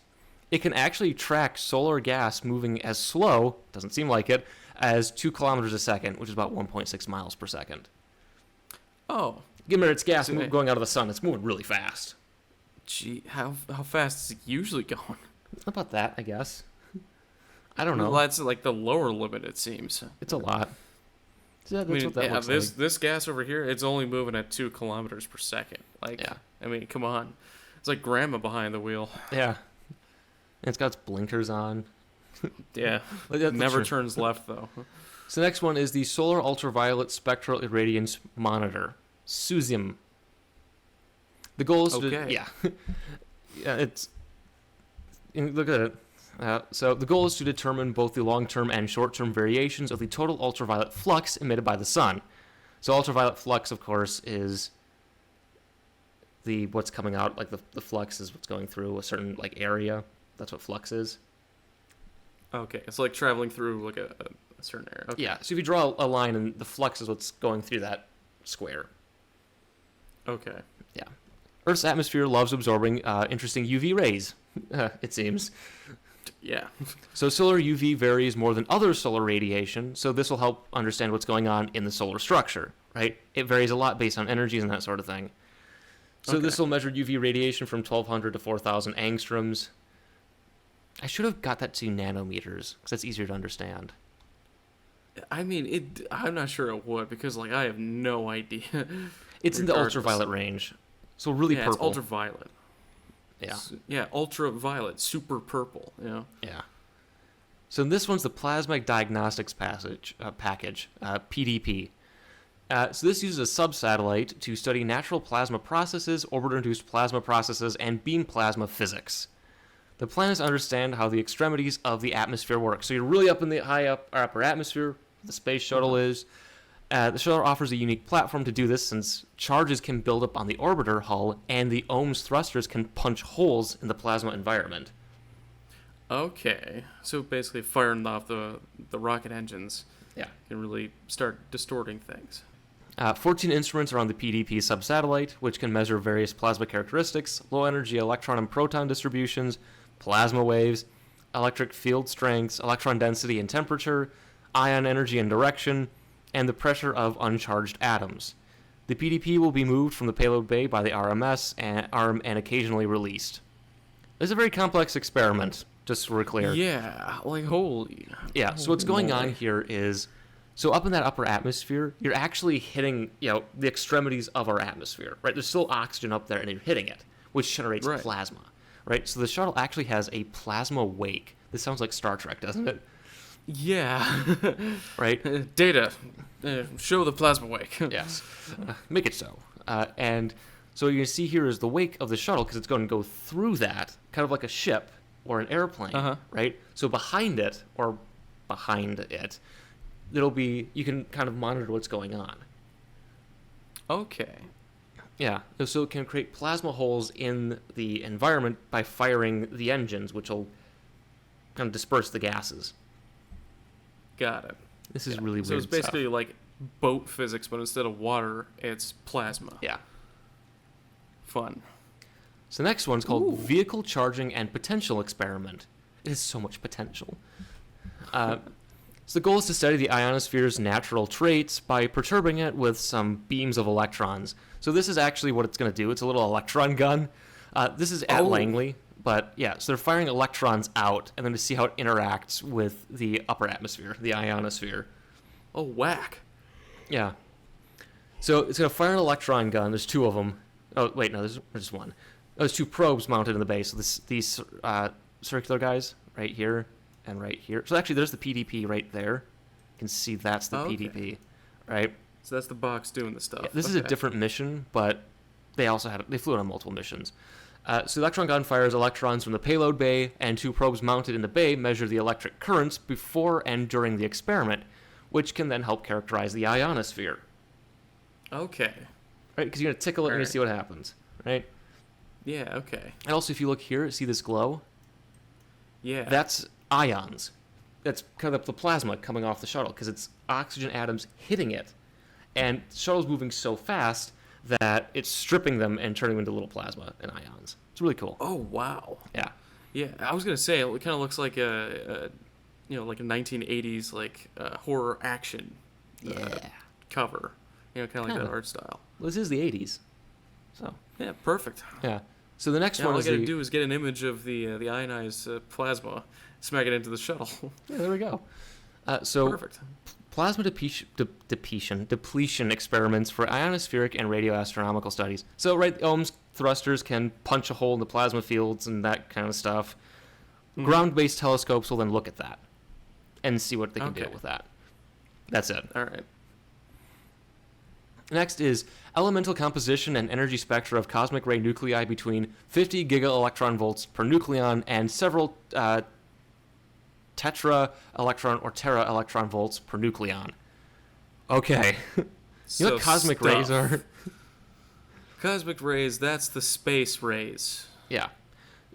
It can actually track solar gas moving as slow, doesn't seem like it, as 2 kilometers a second, which is about 1.6 miles per second. Oh. Given that it's gas going out of the sun, it's moving really fast. Gee, how fast is it usually going? About that, I guess. I don't know. Well, that's like the lower limit, it seems. It's a lot. Yeah, that's what that looks like. This gas over here, it's only moving at 2 kilometers per second. Like, yeah. I mean, come on. It's like grandma behind the wheel. Yeah. And it's got its blinkers on. Yeah. Never turns left, though. So the next one is the Solar Ultraviolet Spectral Irradiance Monitor, SUSIM. The goal is look at it. So the goal is to determine both the long-term and short-term variations of the total ultraviolet flux emitted by the sun. So ultraviolet flux, of course, is what's coming out, like the flux is what's going through a certain like area. That's what flux is. Okay, it's like traveling through like a certain area. Okay. Yeah, so if you draw a line and the flux is what's going through that square. Okay. Yeah. Earth's atmosphere loves absorbing interesting UV rays, it seems. Yeah. So solar UV varies more than other solar radiation, so this will help understand what's going on in the solar structure, right? It varies a lot based on energies and that sort of thing. So this will measure UV radiation from 1200 to 4000 angstroms. I should have got that to nanometers, because that's easier to understand. I mean, I'm not sure it would, because like I have no idea. It's in the ultraviolet range, so really purple. It's ultraviolet. Yeah. Yeah, ultraviolet, super purple, you know? Yeah. So this one's the Plasma Diagnostics package, PDP. So this uses a subsatellite to study natural plasma processes, orbiter-induced plasma processes, and beam plasma physics. The plan is to understand how the extremities of the atmosphere work. So you're really up in the upper atmosphere, the space shuttle is. The shuttle offers a unique platform to do this since charges can build up on the orbiter hull and the OMS thrusters can punch holes in the plasma environment. Okay, so basically firing off the rocket engines. Yeah. can really start distorting things. 14 instruments are on the PDP subsatellite, which can measure various plasma characteristics, low-energy electron and proton distributions, plasma waves, electric field strengths, electron density and temperature, ion energy and direction, and the pressure of uncharged atoms. The PDP will be moved from the payload bay by the RMS arm and occasionally released. This is a very complex experiment, just so we're clear. Yeah, like holy. Yeah, so what's going on moly. here is, so up in that upper atmosphere, you're actually hitting, the extremities of our atmosphere, right? There's still oxygen up there, and you're hitting it, which generates Right. plasma, right? So the shuttle actually has a plasma wake. This sounds like Star Trek, doesn't it? Yeah. Right? Data. Show the plasma wake. Yes. Make it so. And so what you can see here is the wake of the shuttle, because it's going to go through that, kind of like a ship or an airplane, right? So behind it, you can kind of monitor what's going on. Okay. Yeah, so it can create plasma holes in the environment by firing the engines, which will kind of disperse the gases. Got it. This is really weird So it's basically stuff. like boat physics, but instead of water, it's plasma. Yeah. Fun. So the next one's called Ooh. Vehicle Charging and Potential Experiment. It has so much potential. So the goal is to study the ionosphere's natural traits by perturbing it with some beams of electrons. So this is actually what it's going to do. It's a little electron gun. This is at Oh. Langley, but yeah, so they're firing electrons out and then to see how it interacts with the upper atmosphere, the ionosphere. Oh, whack. Yeah. So it's going to fire an electron gun. There's two of them. Oh, wait, no, there's just one. There's two probes mounted in the base. So these circular guys right here and right here. So actually, there's the PDP right there. You can see that's the Okay. PDP, right? So that's the box doing the stuff. Yeah, this is a Okay. different mission, but they flew it on multiple missions. So the electron gun fires electrons from the payload bay, and two probes mounted in the bay measure the electric currents before and during the experiment, which can then help characterize the ionosphere. Okay. Right? Because you're going to tickle it and you Alright. see what happens, right? Yeah, okay. And also, if you look here, see this glow? Yeah. That's ions. That's kind of the plasma coming off the shuttle, because it's oxygen atoms hitting it. And the shuttle's moving so fast that it's stripping them and turning them into little plasma and ions. It's really cool. Oh, wow. Yeah. Yeah, I was going to say, it kind of looks like like a 1980s, horror action cover. Kind of like Kinda. that art style. Well, this is the 80s. So, Yeah, perfect. yeah. So the next Yeah, one all I is got to the... do is get an image of the ionized plasma, smack it into the shuttle. Yeah, there we go. So Perfect. plasma depletion experiments for ionospheric and radioastronomical studies. So, right, ohms thrusters can punch a hole in the plasma fields and that kind of stuff. Mhm. Ground-based telescopes will then look at that and see what they can do Okay. with that. That's it. All right. Next is elemental composition and energy spectra of cosmic ray nuclei between 50 giga-electron volts per nucleon and several tetra-electron or tera-electron volts per nucleon. Okay. You know what cosmic rays are? Cosmic rays, that's the space rays. Yeah.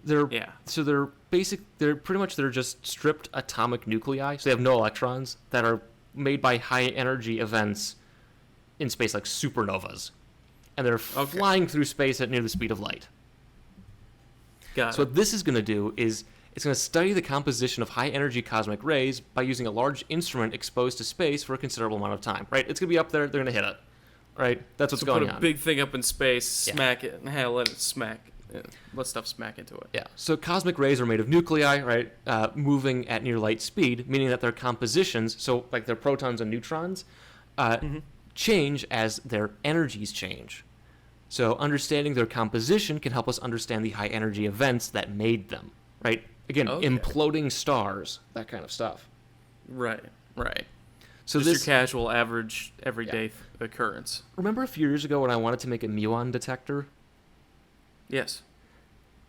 Yeah. So they're they're just stripped atomic nuclei. So they have no electrons that are made by high energy events in space, like supernovas. And they're Okay. flying through space at near the speed of light. Got So it. what this is going to do is it's going to study the composition of high-energy cosmic rays by using a large instrument exposed to space for a considerable amount of time, right? It's going to be up there. They're going to hit it, right? That's what's So going put a on. big thing up in space, Yeah. smack it, and let it smack. Let stuff smack into it. Yeah. So cosmic rays are made of nuclei, right? Moving at near light speed, meaning that their compositions, so like their protons and neutrons, change as their energies change. So understanding their composition can help us understand the high energy events that made them, right? Again, Okay. imploding stars, that kind of stuff. Right. Right. So Just this, your casual, average, everyday occurrence. remember a few years ago when I wanted to make a muon detector? Yes.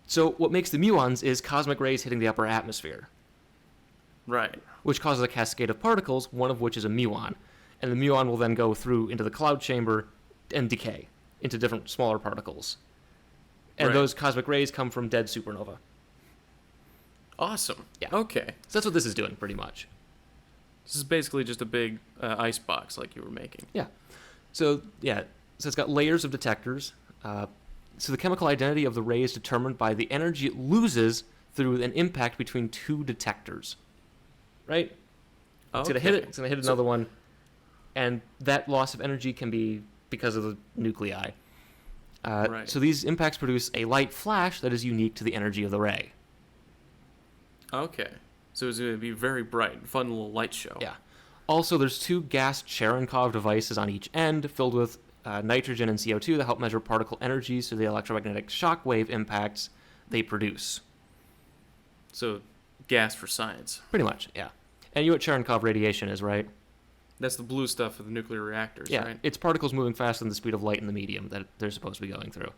So what makes the muons is cosmic rays hitting the upper atmosphere, Right. which causes a cascade of particles, one of which is a muon. And the muon will then go through into the cloud chamber and decay into different smaller particles. And Right. those cosmic rays come from dead supernova. Awesome. Yeah. Okay. So that's what this is doing, pretty much. This is basically just a big ice box like you were making. Yeah. So it's got layers of detectors. So the chemical identity of the ray is determined by the energy it loses through an impact between two detectors. Right? It's gonna hit it. It's gonna hit another one, and that loss of energy can be because of the nuclei. Right. So these impacts produce a light flash that is unique to the energy of the ray. Okay. So it's going to be very bright, fun little light show. Yeah. Also, there's two gas Cherenkov devices on each end filled with nitrogen and CO2 that help measure particle energies through the electromagnetic shock wave impacts they produce. So, gas for science. Pretty much, yeah. And you know what Cherenkov radiation is, right? That's the blue stuff of the nuclear reactors, Yeah, right? it's particles moving faster than the speed of light in the medium that they're supposed to be going through.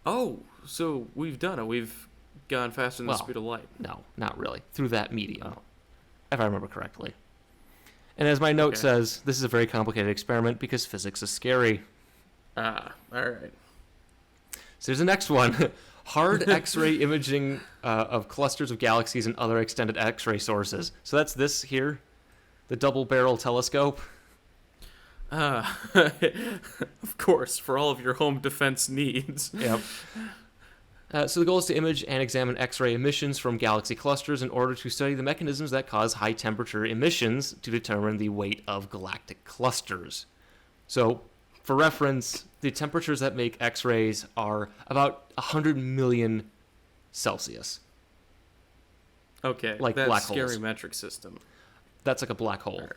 Oh, so we've done it. We've gone faster than the speed of light. No, not really. Through that medium, if I remember correctly. And as my note says, this is a very complicated experiment because physics is scary. Ah, all right. So there's the next one. Hard X-ray imaging of clusters of galaxies and other extended X-ray sources. So that's this here, the double-barrel telescope. Of course, for all of your home defense needs. Yep. So the goal is to image and examine X-ray emissions from galaxy clusters in order to study the mechanisms that cause high-temperature emissions to determine the weight of galactic clusters. So, for reference, the temperatures that make X-rays are about 100 million Celsius. Okay, Like that's black scary holes. metric system. That's like a black hole.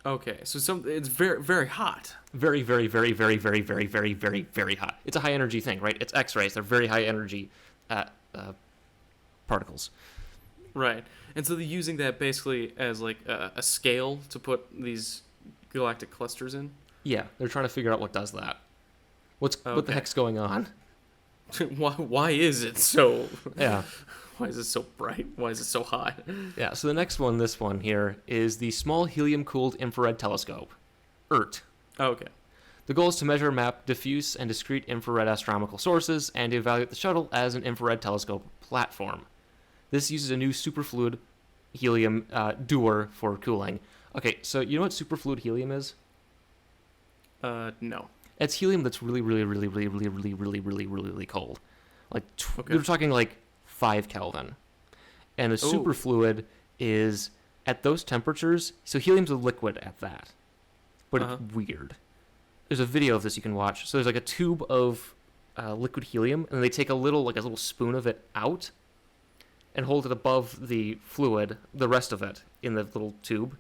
Okay, so it's very, very hot. Very, very, very, very, very, very, very, very, very hot. It's a high-energy thing, right? It's X-rays. They're very high-energy particles. Right, and so they're using that basically as like a scale to put these galactic clusters in? Yeah, they're trying to figure out what does that. What the heck's going on? Why is it so... Yeah. Why is it so bright? Why is it so hot? Yeah, so the next one, this one here, is the Small Helium-Cooled Infrared Telescope, ERT. Okay. The goal is to measure, map diffuse and discrete infrared astronomical sources and to evaluate the shuttle as an infrared telescope platform. This uses a new superfluid helium dewar for cooling. Okay, so you know what superfluid helium is? No. It's helium that's really, really, really, really, really, really, really, really, really, really cold. Like, Okay. You're talking like 5 Kelvin. And a superfluid is at those temperatures, so helium's a liquid at that. But it's weird. There's a video of this you can watch. So there's like a tube of liquid helium, and they take a little spoon of it out and hold it above the fluid, the rest of it, in the little tube.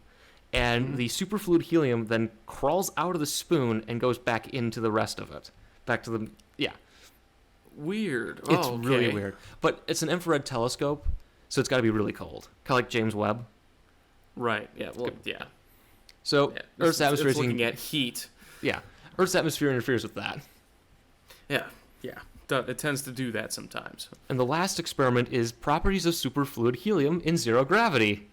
And the superfluid helium then crawls out of the spoon and goes back into the rest of it. Back to the... Yeah. Weird. It's really weird. But it's an infrared telescope, so it's got to be really cold. Kind of like James Webb. Right. Yeah. Well. Yeah. So Earth's atmosphere is looking at heat. Yeah. Earth's atmosphere interferes with that. Yeah. Yeah. It tends to do that sometimes. And the last experiment is properties of superfluid helium in zero gravity.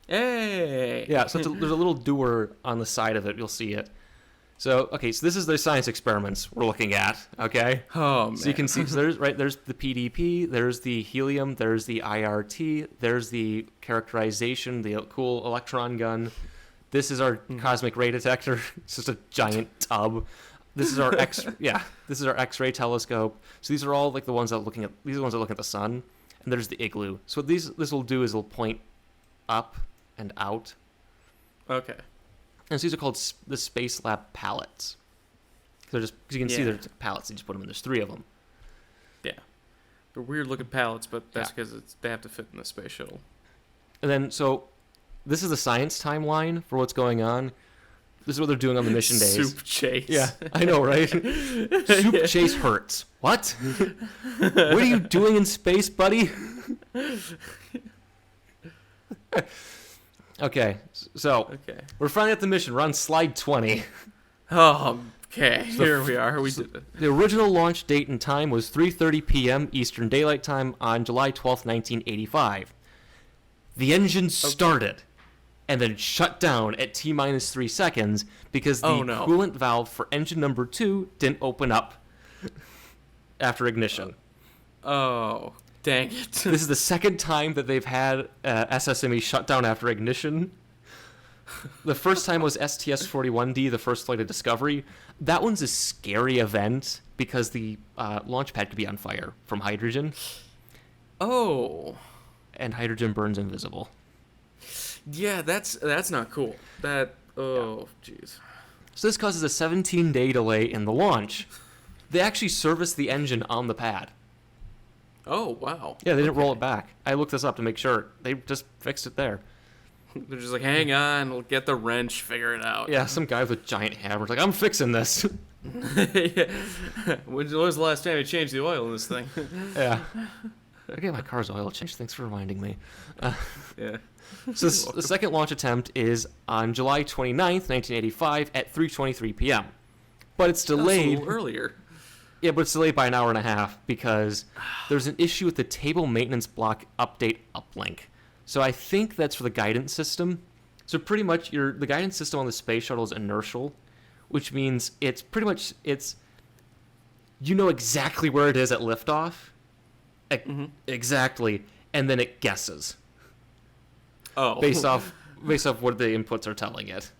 Hey. Yeah. So there's a little dewar on the side of it. You'll see it. So, okay, so this is the science experiments we're looking at, okay? Oh, man. So you can see, so there's the PDP, there's the helium, there's the IRT, there's the characterization, the cool electron gun. This is our cosmic ray detector. It's just a giant tub. This is our this is our X-ray telescope. So these are all like the ones that are looking at the sun, and there's the igloo. So what this will do is it'll point up and out. Okay. And so these are called the Space Lab pallets. They're just, because you can see they're pallets. You just put them in. There's 3 of them. Yeah. They're weird-looking pallets, but that's because they have to fit in the space shuttle. And then, so, this is the science timeline for what's going on. This is what they're doing on the mission days. Soup chase. Yeah, I know, right? Soup chase hurts. What? What are you doing in space, buddy? Okay, so we're finally at the mission. We're on slide 20. Oh, okay. Here we are. We did it. The original launch date and time was 3:30 p.m. Eastern Daylight Time on July 12th, 1985. The engine started and then shut down at T-minus 3 seconds because the coolant valve for engine number 2 didn't open up after ignition. Oh, Dang it. This is the second time that they've had SSME shut down after ignition. The first time was STS-41D, the first flight of Discovery. That one's a scary event because the launch pad could be on fire from hydrogen. Oh. And hydrogen burns invisible. Yeah, that's not cool. Jeez. So this causes a 17-day delay in the launch. They actually serviced the engine on the pad. Oh, wow. Yeah, they didn't roll it back. I looked this up to make sure. They just fixed it there. They're just like, hang on, we'll get the wrench, figure it out. Yeah, some guy with a giant hammer's like, I'm fixing this. Yeah. When was the last time you changed the oil in this thing? Yeah. I get my car's oil changed. Thanks for reminding me. Yeah. So the second launch attempt is on July 29th, 1985 at 3:23 p.m. But it's delayed. That's a little earlier. Yeah, but it's delayed by an hour and a half because there's an issue with the table maintenance block update uplink. So I think that's for the guidance system. So pretty much the guidance system on the space shuttle is inertial, which means it's pretty much you know exactly where it is at liftoff. Exactly, and then it guesses. Oh. Based off what the inputs are telling it.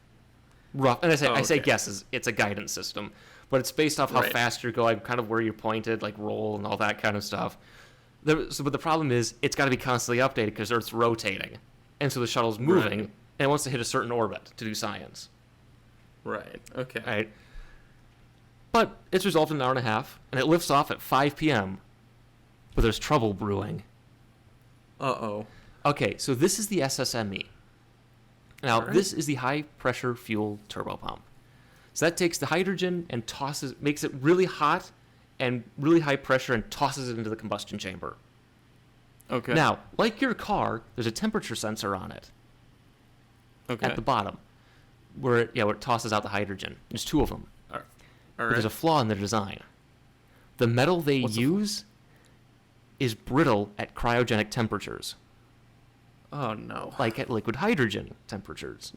Rough, and I say Okay. guesses. It's a guidance system, but it's based off how Right. fast you're going, kind of where you're pointed, like roll and all that kind of stuff. But the problem is it's got to be constantly updated because Earth's rotating, and so the shuttle's moving, Right. and it wants to hit a certain orbit to do science. Right. Okay. Right. But it's resolved in an hour and a half, and it lifts off at 5 p.m. But there's trouble brewing. Uh-oh. Okay, so this is the SSME. Now, Alright. this is the high-pressure fuel turbopump. So that takes the hydrogen and makes it really hot and really high pressure and tosses it into the combustion chamber. Okay. Now, like your car, there's a temperature sensor on it okay. at the bottom where it tosses out the hydrogen. There's two of them. All But right. there's a flaw in their design. The metal they What's the use is brittle at cryogenic temperatures, Oh, no. like at liquid hydrogen temperatures.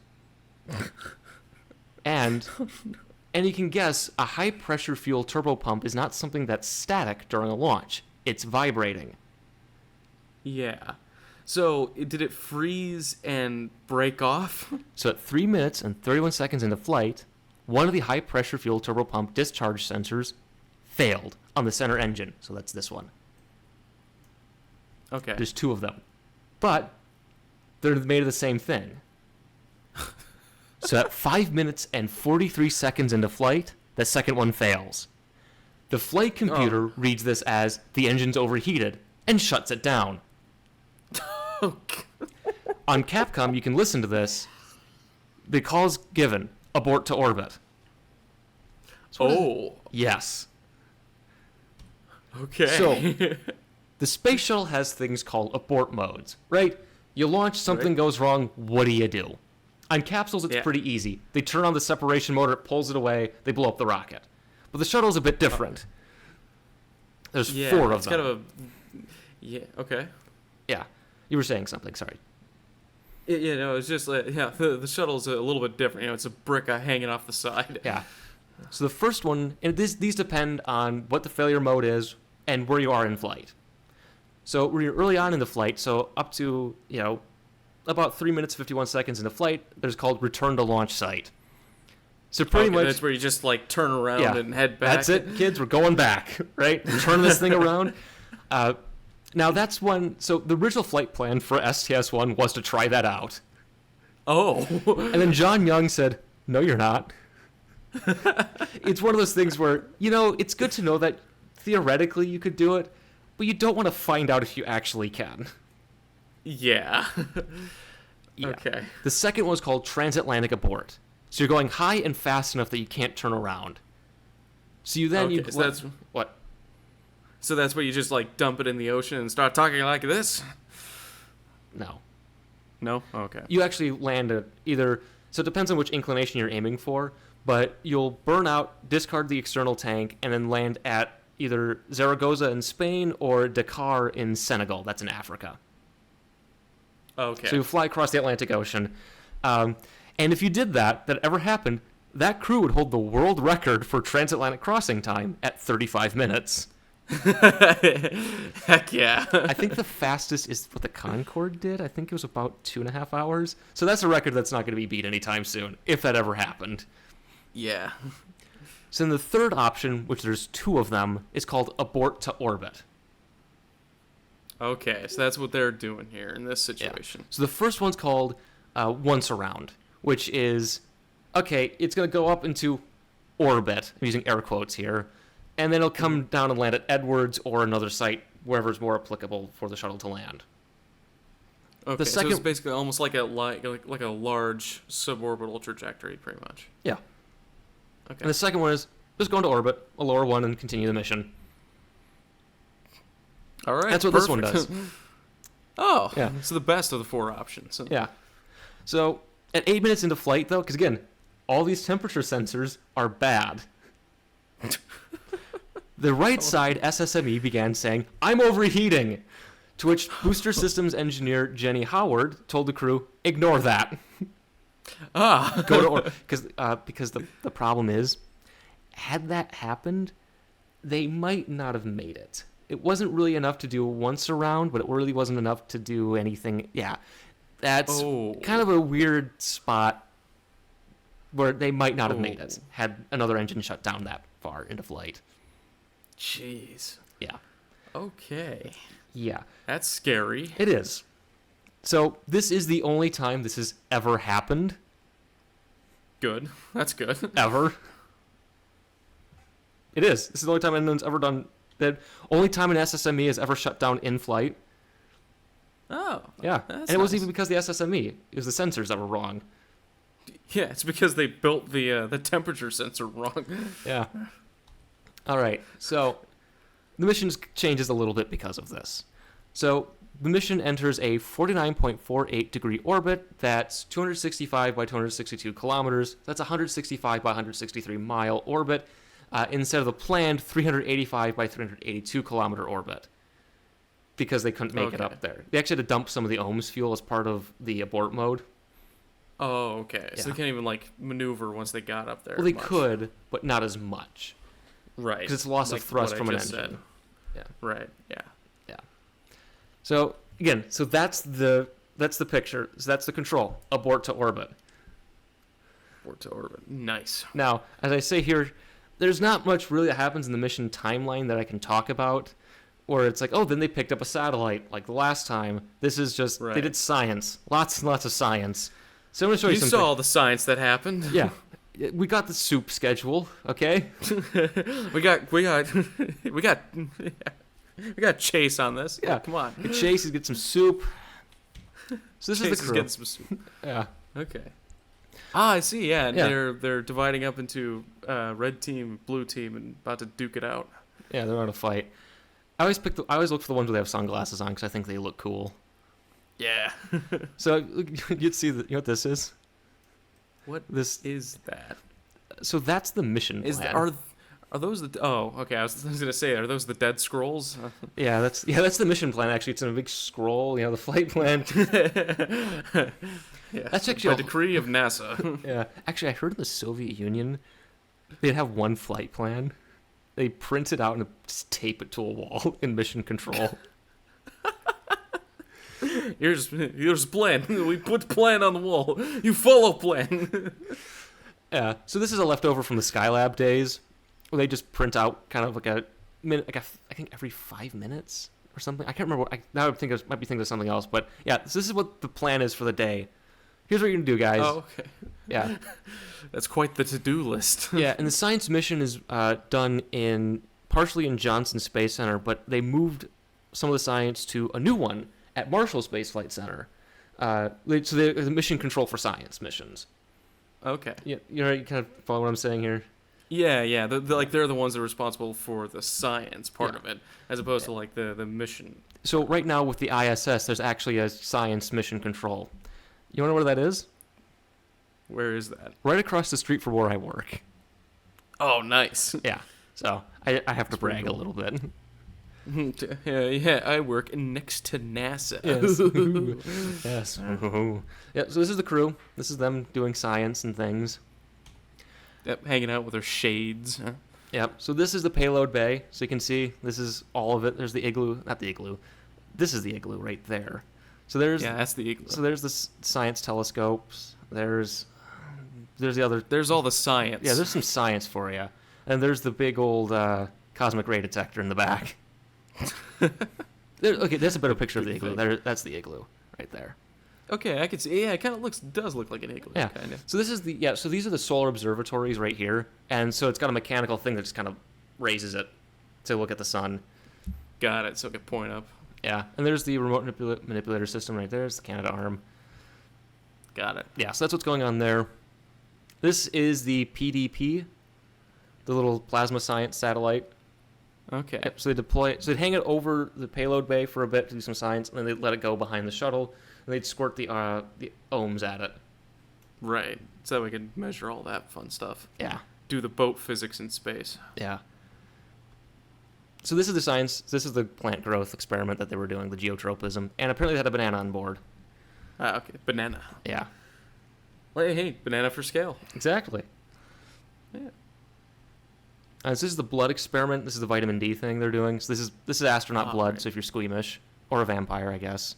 And you can guess a high-pressure fuel turbopump is not something that's static during a launch. It's vibrating. Yeah. So, did it freeze and break off? So at 3 minutes and 31 seconds into flight, one of the high-pressure fuel turbopump discharge sensors failed on the center engine. So that's this one. Okay. There's two of them. But they're made of the same thing. So at 5 minutes and 43 seconds into flight, the second one fails. The flight computer reads this as the engine's overheated and shuts it down. On Capcom, you can listen to this. The call's given. Abort to orbit. Oh. Yes. Okay. So, the space shuttle has things called abort modes, right? You launch, something Right. goes wrong, what do you do? On capsules, it's Yeah. pretty easy. They turn on the separation motor, it pulls it away, they blow up the rocket. But the shuttle's a bit different. There's yeah, four of it's them. kind of a... Yeah, okay. Yeah. You were saying something, sorry. Yeah, no, it's just like, yeah, the shuttle's a little bit different. You know, it's a brick hanging off the side. Yeah. So the first one, and these depend on what the failure mode is and where you are in flight. So when you're early on in the flight, so up to, about 3 minutes, 51 seconds into flight, there's called return to launch site. So pretty much... That's where you just, like, turn around and head back. That's it, kids. We're going back, right? Turn this thing around. Now, that's one... So the original flight plan for STS-1 was to try that out. Oh. And then John Young said, no, you're not. It's one of those things where, it's good to know that theoretically you could do it, but you don't want to find out if you actually can. Yeah. Yeah. Okay. The second one was called transatlantic abort. So you're going high and fast enough that you can't turn around. So you then... Okay, so that's... What? So that's where you just, like, dump it in the ocean and start talking like this? No. No? Okay. You actually land at either... So it depends on which inclination you're aiming for, but you'll burn out, discard the external tank, and then land at either Zaragoza in Spain or Dakar in Senegal. That's in Africa. Okay. So you fly across the Atlantic Ocean. And if you did that ever happened, that crew would hold the world record for transatlantic crossing time at 35 minutes. Heck yeah. I think the fastest is what the Concorde did. I think it was about 2.5 hours. So that's a record that's not going to be beat anytime soon, if that ever happened. Yeah. So then the third option, which there's two of them, is called abort to orbit. Okay, so that's what they're doing here in this Yeah. situation. So the first one's called once around, which is, okay, it's going to go up into orbit. I'm using air quotes here. And then it'll come down and land at Edwards or another site, wherever is more applicable for the shuttle to land. Okay, second- so it's basically almost like a like a large suborbital trajectory, pretty much. Yeah. Okay. And the second one is just go into orbit, a lower one, and continue the mission. All right. That's what this one perfect. does. Oh, Yeah. It's the best of the four options. Yeah. So at 8 minutes into flight, though, because again, all these temperature sensors are bad. The right side SSME began saying, "I'm overheating," to which booster systems engineer Jenny Howard told the crew, "Ignore that. Ah. Go to orbit." Because the problem is, had that happened, they might not have made it. It wasn't really enough to do once around, but it really wasn't enough to do anything. Yeah, that's kind of a weird spot where they might not have made it had another engine shut down that far into flight. Jeez. Yeah. Okay. Yeah. That's scary. It is. So this is the only time this has ever happened. Good. That's good. Ever. It is. This is the only time anyone's ever done that. Only time an SSME has ever shut down in flight. Oh. Yeah. That's And it wasn't nice. even because of the SSME. It was the sensors that were wrong. Yeah, it's because they built the temperature sensor wrong. Yeah. All right. So the mission changes a little bit because of this. So the mission enters a 49.48 degree orbit. That's 265 by 262 kilometers. That's 165 by 163 mile orbit instead of the planned 385 by 382 kilometer orbit because they couldn't make it up there. They actually had to dump some of the ohms fuel as part of the abort mode. Oh, okay. So Yeah. they can't even maneuver once they got up there. Well, they much. could, but not as much. Right. Because it's loss of thrust what I from an just engine. said. Right. Yeah. So again, that's the picture. So that's the control. Abort to orbit. Abort to orbit. Nice. Now, as I say here, there's not much really that happens in the mission timeline that I can talk about. Where it's like, oh, then they picked up a satellite like the last time. This is just they Right. did science, lots and lots of science. So I'm gonna show you You something. saw all the science that happened. Yeah, we got the soup schedule. Okay. we got we got Chase on this. Yeah. Come on. Get Chase is get some soup. So this Chase is the crew. getting some soup. Yeah. Okay. Ah, I see. Yeah, Yeah. they're dividing up into red team, blue team, and about to duke it out. Yeah, they're on a fight. I always look for the ones where they have sunglasses on because I think they look cool. Yeah. So you'd see you know what this is? What This is that? so that's the mission Is plan. are those the? Oh, okay. I was gonna say, are those the Dead Scrolls? Yeah, that's the mission plan. Actually, it's in a big scroll. You know, the flight plan. Yeah. That's actually by a- decree of NASA. Yeah, actually, I heard in the Soviet Union, they'd have one flight plan. They print it out and just tape it to a wall in mission control. Here's plan. We put plan on the wall. You follow plan. Yeah. So this is a leftover from the Skylab days, where they just print out kind of like a minute, I think every 5 minutes or something. I can't remember. Now I think I might be thinking of something else. But yeah, so this is what the plan is for the day. Here's what you're gonna do, guys. Oh, okay. Yeah. That's quite the to-do list. Yeah, and the science mission is done partially in Johnson Space Center, but they moved some of the science to a new one at Marshall Space Flight Center. So they're the mission control for science missions. Okay. Yeah, you kind of follow what I'm saying here? Yeah. They're the ones that are responsible for the science part Yeah. of it, as opposed to the mission. So right now with the ISS, there's actually a science mission control. You want to know where that is? Where is that? Right across the street from where I work. Oh, nice. Yeah. So I have to That's pretty brag cool. a little bit. Yeah, I work next to NASA. Yes. Yes. Yeah, so this is the crew. This is them doing science and things. Yep, hanging out with their shades. Huh? Yep. So this is the payload bay. So you can see this is all of it. There's the igloo, not the igloo. This is the igloo right there. So there's that's the igloo. So there's the science telescopes. There's the other. There's all the science. Yeah, there's some science for you. And there's the big old cosmic ray detector in the back. Okay, there's a better picture of the igloo. That's the igloo right there. Okay, I can see. Yeah, it kind of does look like an igloo. Yeah. Kind of. So this is so these are the solar observatories right here, and so it's got a mechanical thing that just kind of raises it to look at the sun. Got it. So it can point up. Yeah, and there's the remote manipulator system right there. It's the Canada arm. Got it. Yeah, so that's what's going on there. This is the PDP, the little plasma science satellite. Okay. Yep, so they deploy it. So they'd hang it over the payload bay for a bit to do some science, and then they'd let it go behind the shuttle, and they'd squirt the ohms at it. Right. So we can measure all that fun stuff. Yeah. Do the boat physics in space. Yeah. So this is the science. This is the plant growth experiment that they were doing, the geotropism, and apparently they had a banana on board. Okay. Banana. Yeah. Well, hey, banana for scale. Exactly. Yeah. So this is the blood experiment. This is the vitamin D thing they're doing. So this is astronaut blood. Right. So if you're squeamish or a vampire, I guess,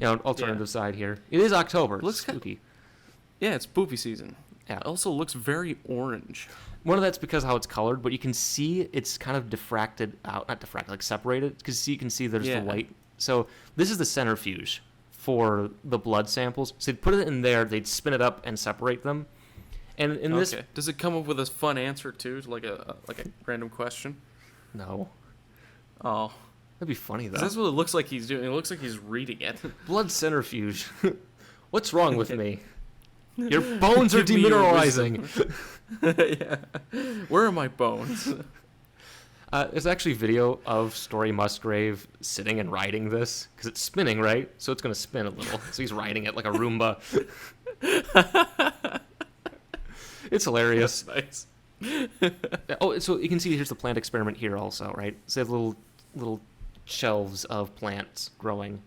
alternative side here. It is October. It looks spooky. Yeah, it's poopy season. Yeah. It also looks very orange. One of that's because how it's colored, but you can see it's kind of diffracted out, not diffracted, like separated, because you can see there's the white. So this is the centrifuge for the blood samples. So they'd put it in there, they'd spin it up and separate them. And in this, does it come up with a fun answer too, like a random question? No. Oh, That'd be funny though. that's what it looks like he's doing. It looks like he's reading it. Blood centrifuge. What's wrong with me? Your bones are Give me your demineralizing. Yeah. Where are my bones? There's actually video of Story Musgrave sitting and riding this because it's spinning, right? So it's going to spin a little. So he's riding it like a Roomba. It's hilarious. That's nice. Oh, so you can see here's the plant experiment here also, right? So they have little shelves of plants growing.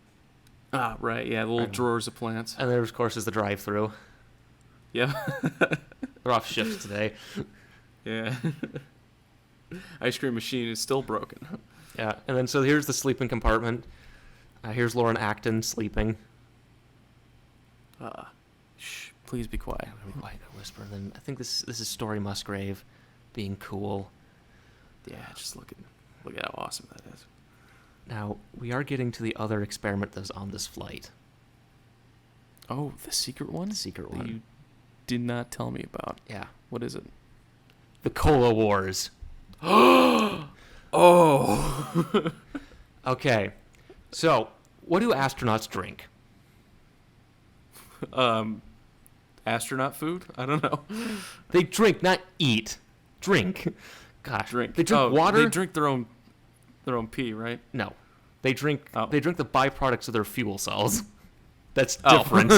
Ah, right. Yeah, the little drawers of plants. And there, of course, is the drive-through. Yeah. They're off shift today. Yeah. Ice cream machine is still broken. Yeah, and then so here's the sleeping compartment. Here's Lauren Acton sleeping. Shh, please be quiet. I'm gonna be quiet and whisper. And then I think this is Story Musgrave being cool. Yeah, just look at how awesome that is. Now, we are getting to the other experiment that was on this flight. Oh, the secret one? The secret that one. you did not tell me about. Yeah. What is it? The Cola Wars. Oh! Okay. So, what do astronauts drink? Astronaut food? I don't know. They drink, not eat. Drink. Gosh. Drink. They drink water. They drink their own pee, right? No. They drink Oh. They drink the byproducts of their fuel cells. That's different.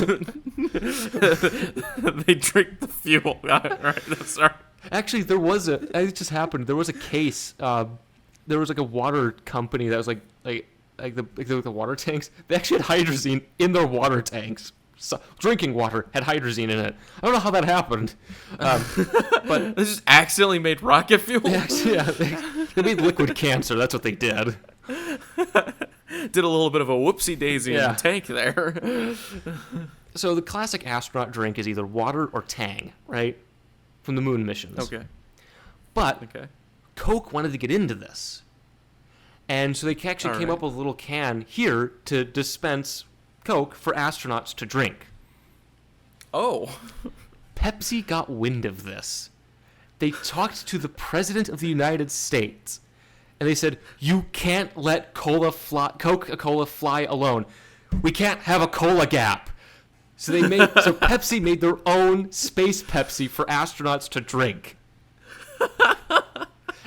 They drink the fuel. Right, that's right. Actually, it just happened. There was a case. There was like a water company that was like the water tanks. They actually had hydrazine in their water tanks. So, drinking water had hydrazine in it. I don't know how that happened, but They just accidentally made rocket fuel. they made liquid cancer. That's what they did. Did a little bit of a whoopsie daisy in the tank there. So the classic astronaut drink is either water or Tang, right? From the moon missions. Okay. But Okay. Coke wanted to get into this. And so they actually came up with a little can here to dispense Coke for astronauts to drink. Oh. Pepsi got wind of this. They talked to the President of the United States. And they said, you can't let Coca-Cola fly alone. We can't have a cola gap. So Pepsi made their own space Pepsi for astronauts to drink.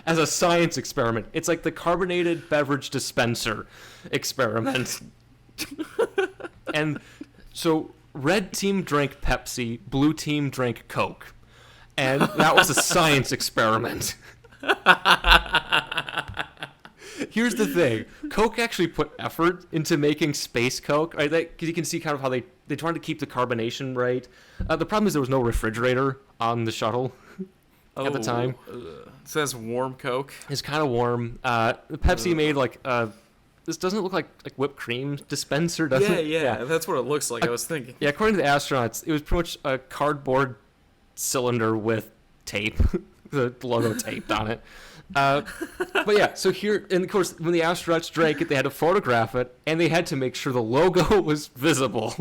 As a science experiment. It's like the carbonated beverage dispenser experiment. And so red team drank Pepsi, blue team drank Coke. And that was a science experiment. Here's the thing. Coke actually put effort into making space Coke, right? Because you can see kind of how they tried to keep the carbonation right. The problem is there was no refrigerator on the shuttle. at the time. It says warm Coke. It's kind of warm. The Pepsi made like this doesn't look like whipped cream dispenser, does it? Yeah, that's what it looks like. I was thinking. Yeah, according to the astronauts, it was pretty much a cardboard cylinder with tape, the logo taped on it. But yeah, so here, and of course, when the astronauts drank it, they had to photograph it, and they had to make sure the logo was visible.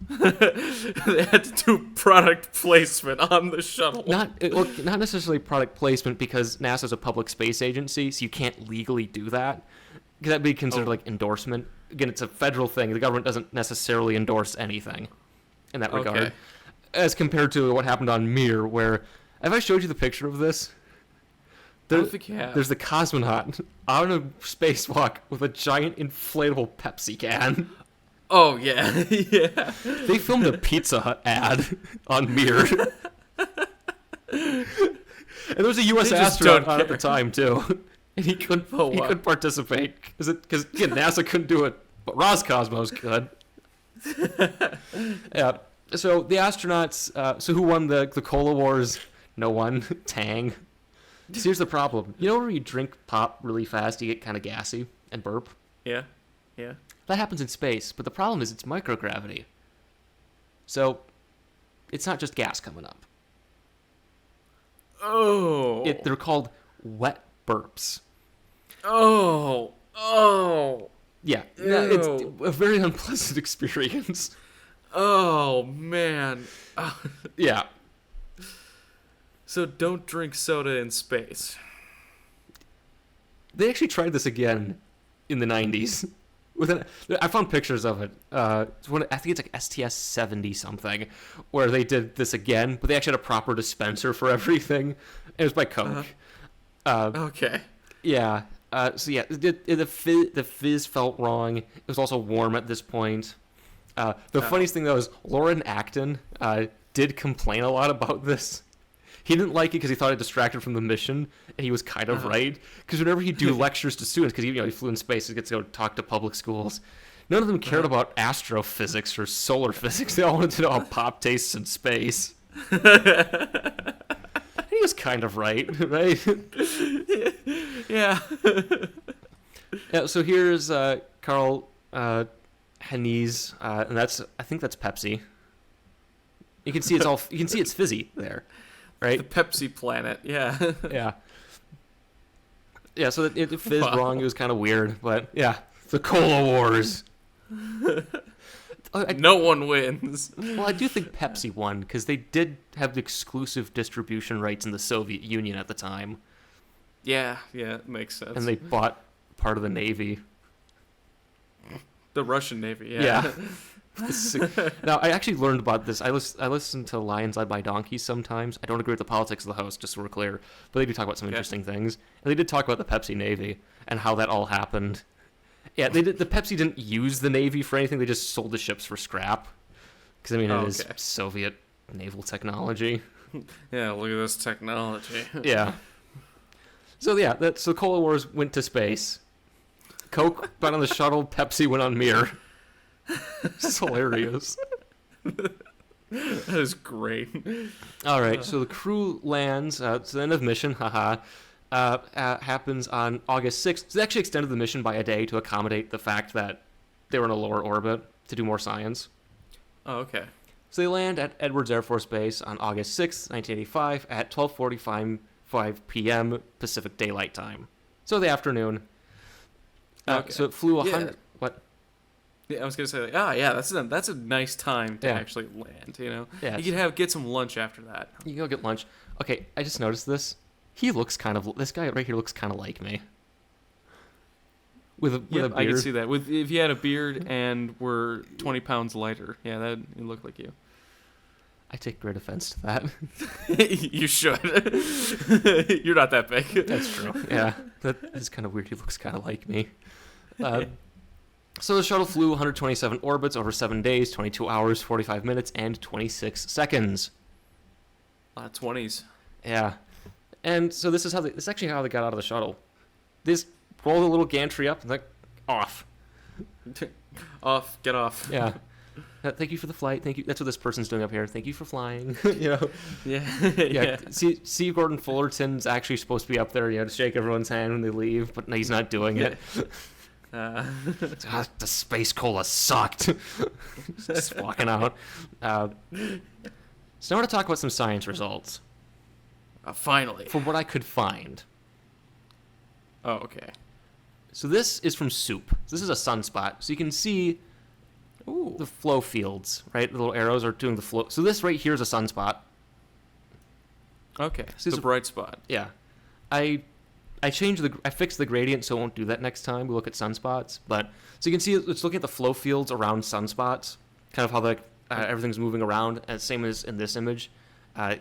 They had to do product placement on the shuttle. Not necessarily product placement, because NASA's a public space agency, so you can't legally do that. Because that'd be considered like endorsement. Again, it's a federal thing. The government doesn't necessarily endorse anything in that regard. As compared to what happened on Mir, where, have I showed you the picture of this? I don't think you have. There's the cosmonaut on a spacewalk with a giant inflatable Pepsi can. Oh, yeah. Yeah. They filmed a Pizza Hut ad on Mir. And there was a U.S. astronaut on at the time, too. And he couldn't participate because NASA couldn't do it, but Roscosmos could. Yeah. So the astronauts. So who won the Cola Wars? No one. Tang. So here's the problem. You know where you drink pop really fast, you get kind of gassy and burp? Yeah. That happens in space, but the problem is it's microgravity. So it's not just gas coming up. Oh. They're called wet burps. Oh. Yeah, it's a very unpleasant experience. Oh, man. Yeah. So don't drink soda in space. They actually tried this again in the 90s. I found pictures of it. I think it's like STS-70 something, where they did this again, but they actually had a proper dispenser for everything. It was by Coke. Okay. Yeah. So yeah, the fizz felt wrong. It was also warm at this point. The funniest thing though is Lauren Acton did complain a lot about this. He didn't like it because he thought it distracted from the mission, and he was kind of right. Because whenever he'd do lectures to students, because he flew in space, he gets to go talk to public schools, none of them cared about astrophysics or solar physics. They all wanted to know how pop tastes in space. He was kind of right? Yeah. Yeah. So here's Carl Hennies, and I think that's Pepsi. You can see it's fizzy there. Right? The Pepsi planet, yeah. Yeah, so it fizzed wrong. It was kind of weird, but yeah. The Cola Wars. No one wins. Well, I do think Pepsi won, because they did have the exclusive distribution rights in the Soviet Union at the time. Yeah, it makes sense. And they bought part of the Navy. The Russian Navy, yeah. Now, I actually learned about this. I listen to Lions Led by Donkeys sometimes. I don't agree with the politics of the host, just so we're clear. But they do talk about some interesting things. And they did talk about the Pepsi Navy and how that all happened. Yeah, the Pepsi didn't use the Navy for anything. They just sold the ships for scrap. Because, it is Soviet naval technology. Yeah, look at this technology. Yeah. So, yeah, so Cola Wars went to space. Coke went on the shuttle. Pepsi went on Mir. It's hilarious. That is great. All right, so the crew lands. It's the end of mission. Happens on August 6th. So they actually extended the mission by a day to accommodate the fact that they were in a lower orbit to do more science. Oh, okay. So they land at Edwards Air Force Base on August 6th, 1985 at 12:45 p.m. Pacific Daylight Time. So the afternoon. Okay. So it flew 100... Yeah. What? Yeah, I was gonna say, that's a nice time to actually land. Yeah, You could get some lunch after that. You can go get lunch. Okay, I just noticed this. This guy right here looks kind of like me. With a beard. I can see that. If you had a beard and were 20 pounds lighter, that you look like you. I take great offense to that. You should. You're not that big. That's true. Yeah, that is kind of weird. He looks kind of like me. So the shuttle flew 127 orbits over 7 days, 22 hours, 45 minutes, and 26 seconds. A lot of 20s. Yeah. And so this is actually how they got out of the shuttle. They just rolled a little gantry up and off. Off. Get off. Yeah. Thank you for the flight. Thank you. That's what this person's doing up here. Thank you for flying. you know. Yeah. Yeah. See, Gordon Fullerton's actually supposed to be up there, to shake everyone's hand when they leave, but no, he's not doing it. The space cola sucked. Just walking out. So now I want to talk about some science results. Finally. From what I could find. Oh, okay. So this is from Soup. This is a sunspot. So you can see the flow fields, right? The little arrows are doing the flow. So this right here is a sunspot. Okay. So the bright spot. Yeah. I fixed the gradient so it won't do that next time we look at sunspots. But so you can see it's looking at the flow fields around sunspots, kind of how everything's moving around, and same as in this image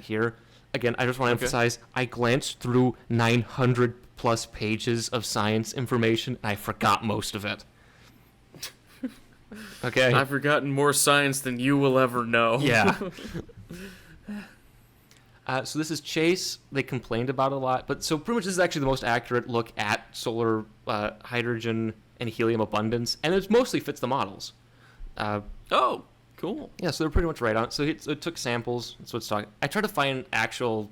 here. Again, I just want to emphasize, I glanced through 900 plus pages of science information, and I forgot most of it. Okay? I've forgotten more science than you will ever know. Yeah. So this is Chase. They complained about it a lot. But so pretty much this is actually the most accurate look at solar hydrogen and helium abundance. And it mostly fits the models. Oh, cool. Yeah, so they're pretty much right on. So it took samples. That's what it's talking. I tried to find actual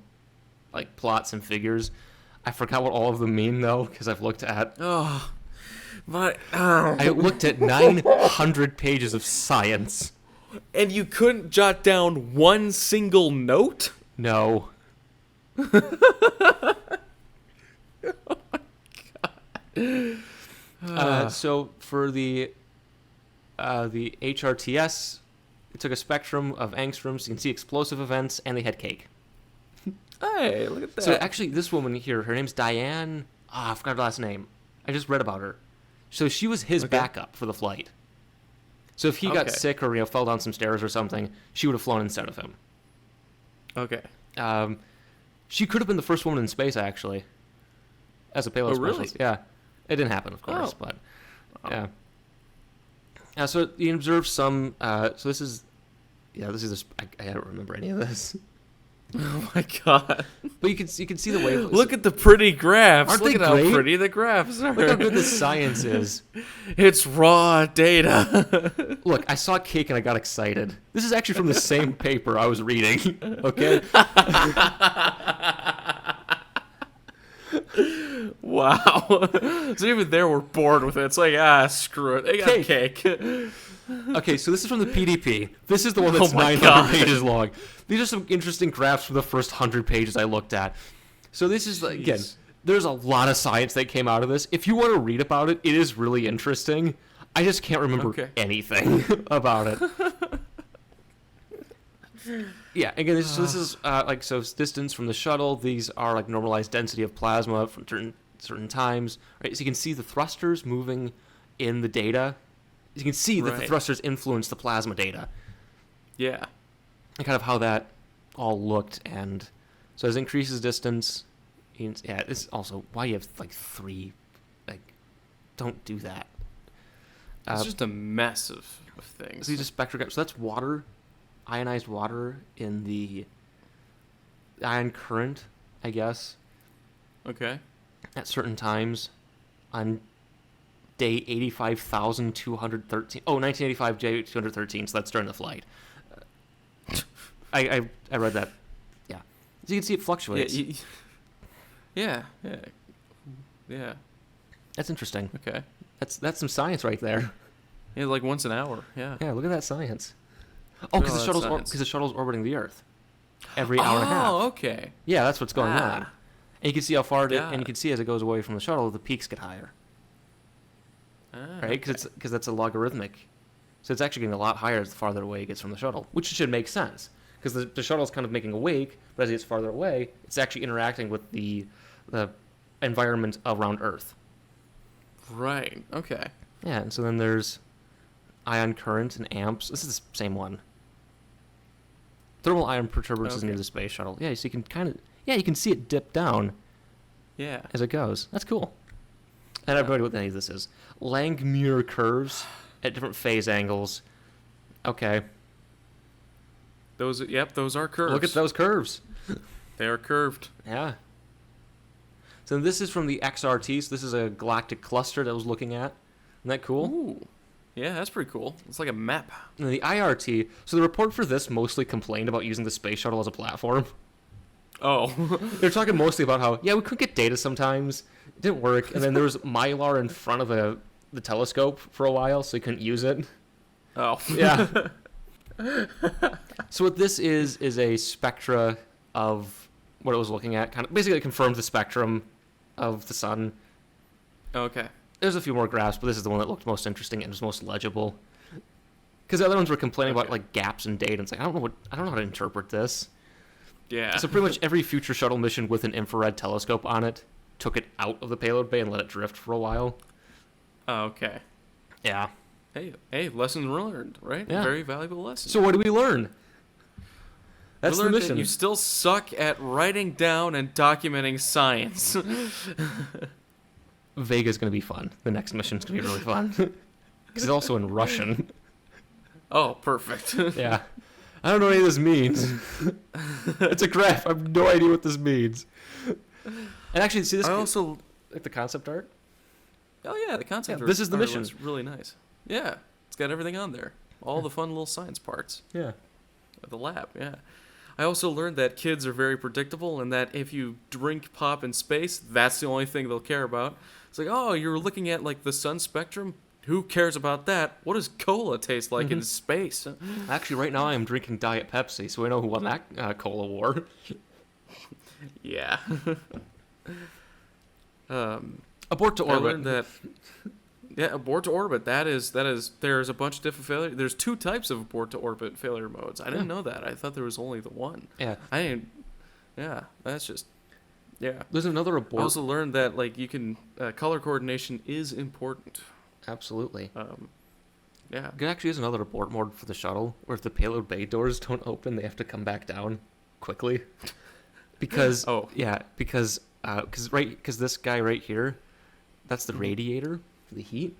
plots and figures. I forgot what all of them mean, though, because I've looked at... Oh, but... I looked at 900 pages of science. And you couldn't jot down one single note? No. So for the HRTS, it took a spectrum of angstroms. You can see explosive events, and they had cake. Hey, look at that. So actually, this woman here, her name's Diane. I forgot her last name. I just read about her. So she was his backup for the flight. So if he got sick or fell down some stairs or something, she would have flown instead of him. Okay. She could have been the first woman in space, actually, as a payload specialist. Really? Yeah, it didn't happen, of course, but yeah. So he observed some. So this is, I don't remember any of this. Oh my god! But you can see the wave. Look at the pretty graphs. Aren't Look they at great? how pretty the graphs are. Look how good the science is. It's raw data. Look, I saw cake and I got excited. This is actually from the same paper I was reading. Okay. Wow. So even there, we're bored with it. It's like, screw it. They got cake. Okay, so this is from the PDP. This is the one that's 900 pages long. These are some interesting graphs from the first 100 pages I looked at. So this is, again, there's a lot of science that came out of this. If you want to read about it, it is really interesting. I just can't remember anything about it. Yeah, again, this is so distance from the shuttle. These are normalized density of plasma from certain times. Right, so you can see the thrusters moving in the data. You can see that the thrusters influence the plasma data. Yeah. And kind of how that all looked. And so as it increases distance, this is also why you have three. Don't do that. It's just a mess of things. So you just spectrograph. So that's water, ionized water in the ion current, I guess. Okay. At certain times on day 85,213. Oh, 1985, day 213, so that's during the flight. I read that. Yeah. So you can see it fluctuates. Yeah. That's interesting. Okay. That's some science right there. Yeah, once an hour. Yeah. Yeah, look at that science. Oh, because the shuttle's orbiting the Earth every hour and a half. Oh, okay. Yeah, that's what's going on. And you can see how far and you can see as it goes away from the shuttle, the peaks get higher. Right? Because that's a logarithmic. So it's actually getting a lot higher as the farther away it gets from the shuttle, which should make sense. Because the shuttle's kind of making a wake, but as it gets farther away, it's actually interacting with the environment around Earth. Right. Okay. Yeah, and so then there's ion current and amps. This is the same one. Thermal ion perturbances near the space shuttle. Yeah, so you can you can see it dip down. Yeah. As it goes. That's cool. And I have no idea what any of this is. Langmuir curves at different phase angles. Okay. Those are curves. Look at those curves. They are curved. Yeah. So this is from the XRT. So this is a galactic cluster that I was looking at. Isn't that cool? Ooh. Yeah, that's pretty cool. It's like a map. And the IRT, so the report for this mostly complained about using the space shuttle as a platform. Oh. They're talking mostly about how, yeah, we couldn't get data sometimes. It didn't work. And then there was Mylar in front of the telescope for a while, so you couldn't use it. Oh. Yeah. So what this is a spectra of what it was looking at. Kind of basically it confirms the spectrum of the sun. Okay. There's a few more graphs, but this is the one that looked most interesting and was most legible. Because the other ones were complaining about like gaps in data. And it's like I don't know how to interpret this. Yeah. So pretty much every future shuttle mission with an infrared telescope on it took it out of the payload bay and let it drift for a while. Oh, okay. Yeah. Hey, lessons learned, right? Yeah. Very valuable lesson. So what do we learn? That's we the learned mission. that you still suck at writing down and documenting science. Vega's going to be fun. The next mission's going to be really fun. Because it's also in Russian. Oh, perfect. Yeah. I don't know what any of this means. It's a graph. I have no idea what this means. And actually, see this? I also... Like the concept art? Oh, yeah, the concept Yeah, this is the art mission. was really nice. Yeah, it's got everything on there. All the fun little science parts Yeah. of the lab, yeah. I also learned that kids are very predictable and that if you drink pop in space, that's the only thing they'll care about. It's like, oh, you're looking at like the sun spectrum? Who cares about that? What does cola taste like in space? Actually, right now I am drinking Diet Pepsi, so I know who won that cola war. Yeah. Abort to I orbit. learned that. Yeah, abort to orbit. That is. There's a bunch of different failure. There's 2 types of abort to orbit failure modes. I didn't know that. I thought there was only the one. Yeah. I didn't. Yeah, that's just. Yeah. There's another I abort. also learned that like you can color coordination is important. Absolutely. Yeah. There actually is another abort mode for the shuttle, where if the payload bay doors don't open, they have to come back down quickly. Because because this guy right here, that's the radiator for the heat.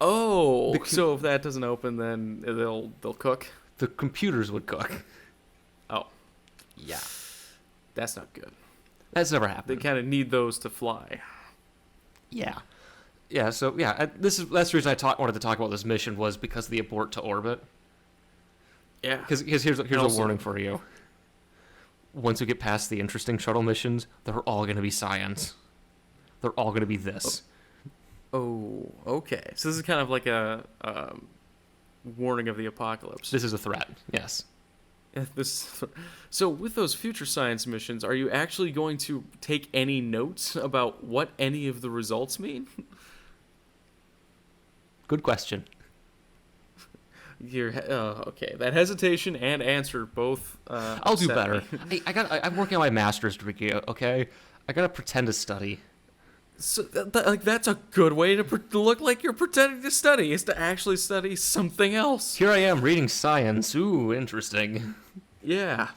Oh, so if that doesn't open, then they'll cook. The computers would cook. Oh, Yeah. that's not good. That's never They happened. kind of need those to fly. Yeah. Yeah, so yeah, that's the reason I wanted to talk about this mission was because of the abort to orbit. Yeah. Because here's a also- warning for you. Once we get past the interesting shuttle missions, they're all going to be science. They're all going to be this. Oh, okay. So this is kind of like a warning of the apocalypse. This is a threat, yes. So with those future science missions, are you actually going to take any notes about what any of the results mean? Good question. Okay. That hesitation and answer both. I'll do upset better. me. I'm working on my master's degree, okay? I gotta pretend to study. So that's a good way to look like you're pretending to study, is to actually study something else. Here I am reading science. Ooh, interesting. Yeah.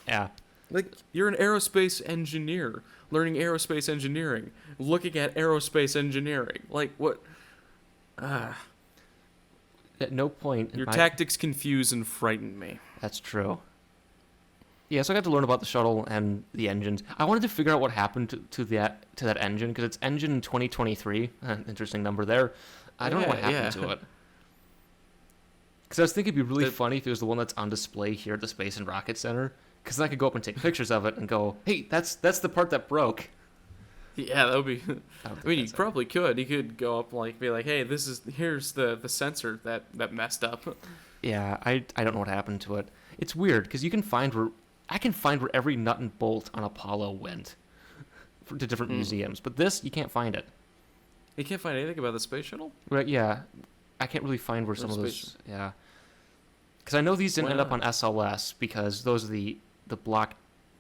Yeah. Like, you're an aerospace engineer, learning aerospace engineering, looking at aerospace engineering. Like, what? At no point. Your tactics confuse and frighten me. That's true. Yeah, so I got to learn about the shuttle and the engines. I wanted to figure out what happened to that engine, because it's engine in 2023. Interesting number there. I don't know what happened to it. Because I was thinking it'd be really funny if it was the one that's on display here at the Space and Rocket Center. Because then I could go up and take pictures of it and go, hey, that's the part that broke. Yeah, that would be. I mean, you that's probably could. You could go up and be like, "Hey, here's the sensor that messed up." Yeah, I don't know what happened to it. It's weird because I can find where every nut and bolt on Apollo went to different museums, but this you can't find it. You can't find anything about the space shuttle. Right? Yeah, I can't really find where some of those. Yeah, because I know these didn't end up on SLS because those are the Block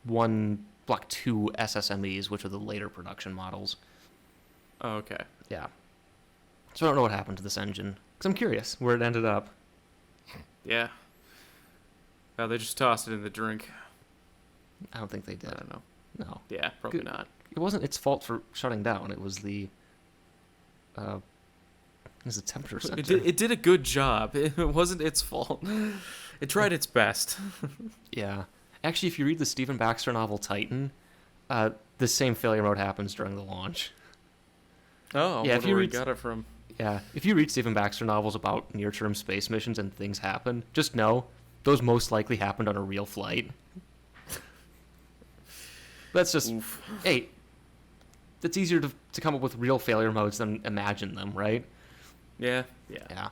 1. Block 2 SSMEs, which are the later production models. Oh, okay. Yeah. So I don't know what happened to this engine. Because I'm curious where it ended up. Yeah. Oh, they just tossed it in the drink. I don't think they did. I don't know. No. Yeah, probably not. It wasn't its fault for shutting down. It was the temperature sensor. It did a good job. It wasn't its fault. It tried its best. Yeah. Actually, if you read the Stephen Baxter novel Titan, the same failure mode happens during the launch. Oh, yeah, if you got it from. Yeah, if you read Stephen Baxter novels about near-term space missions and things happen, just know those most likely happened on a real flight. That's just, hey, it's easier to come up with real failure modes than imagine them, right? Yeah. Yeah.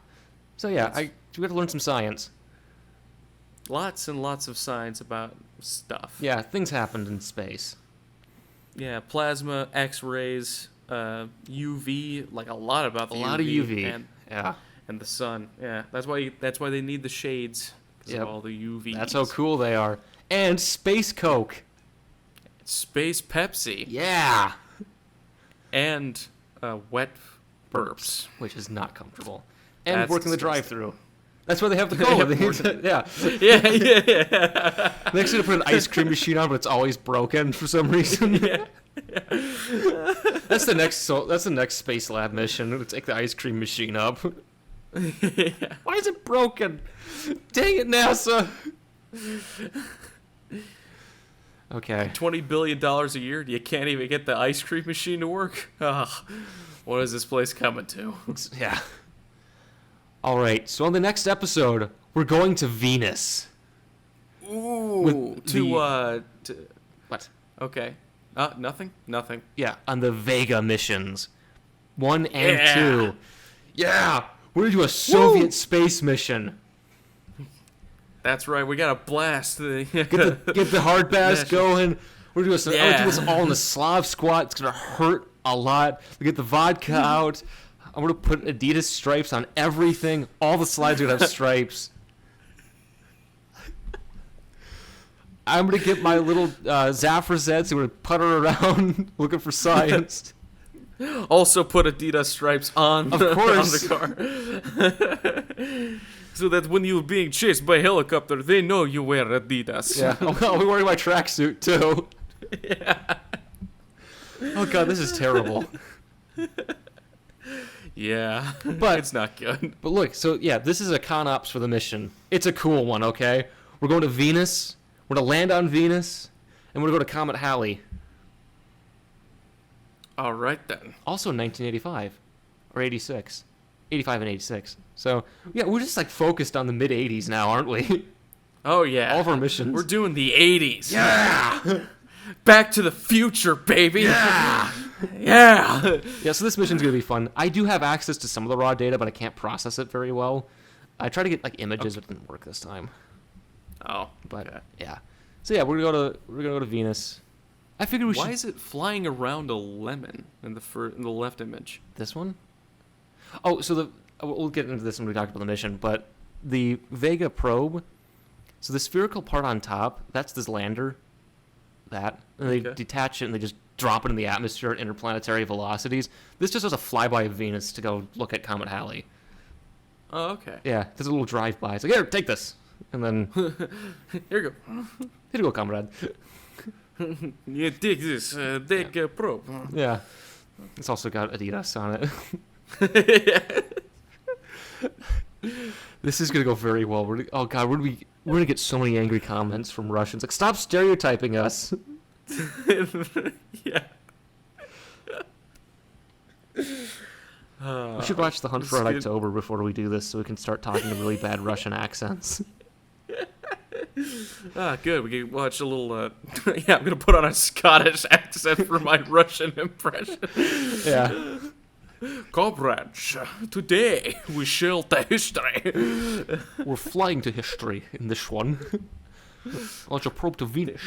So yeah, we got to learn some science. Lots and lots of science about stuff. Yeah, things happened in space. Yeah, plasma, X-rays, UV, like a lot about the A lot of UV. And the sun. Yeah, that's why they need the shades. Because of all the UV. That's how cool they are. And Space Coke. Space Pepsi. Yeah. And wet burps. Which is not comfortable. And That's working disgusting. the drive-thru. That's why they have the cola. Yeah. Yeah. They actually put an ice cream machine on, but it's always broken for some reason. Yeah. That's the next Space Lab mission. To take the ice cream machine up. Why is it broken? Dang it, NASA. Okay. $20 billion a year. You can't even get the ice cream machine to work. Ugh. What is this place coming to? Yeah. All right. So on the next episode, we're going to Venus. Ooh. What? Okay. Nothing. Yeah, on the Vega missions, 1 and 2. Yeah, we're gonna do a Soviet space mission. That's right. We gotta blast the Get the hard pass going. We're doing I'm gonna do this all in the Slav squat. It's gonna hurt a lot. We get the vodka out. I'm gonna put Adidas stripes on everything. All the slides are gonna have stripes. I'm gonna get my little Zaphrazets. I'm gonna putter around looking for science. Also put Adidas stripes on Of the course. car. So that when you're being chased by a helicopter, they know you wear Adidas. Yeah. I'll be wearing my tracksuit too. Yeah. Oh god, this is terrible. Yeah. But it's not good. But look, so yeah, this is a con ops for the mission. It's a cool one, okay? We're going to Venus. We're going to land on Venus. And we're going to go to Comet Halley. All right, then. Also in 1985. Or 86. 85 and 86. So, yeah, we're just like focused on the mid-80s now, aren't we? Oh, yeah. All of our missions. We're doing the 80s. Yeah! Back to the future, baby. Yeah! Yeah. Yeah, so this mission's going to be fun. I do have access to some of the raw data, but I can't process it very well. I tried to get like images, but it didn't work this time. Oh, But yeah. So yeah, we're gonna go to Venus. I figured we should. why is it flying around a lemon in the left image? This one? Oh, so we'll get into this when we talk about the mission, but the Vega probe, so the spherical part on top, that's this lander, and they detach it and they just drop it in the atmosphere at interplanetary velocities. This just does a flyby of Venus to go look at Comet Halley. Oh, okay. Yeah, there's a little drive-by. It's like, here, take this. And then, Here you go. here you go, comrade. You take this, take probe. Yeah. It's also got Adidas on it. This is gonna go very well. Oh god, we're gonna get so many angry comments from Russians. Like, stop stereotyping us. Yeah. We should watch The Hunt for Red October before we do this, so we can start talking in really bad Russian accents. Good. We can watch a little. Yeah, I'm gonna put on a Scottish accent for my Russian impression. Yeah. Comrades, today we shall the history. We're flying to history in this one. Launch a probe to Venus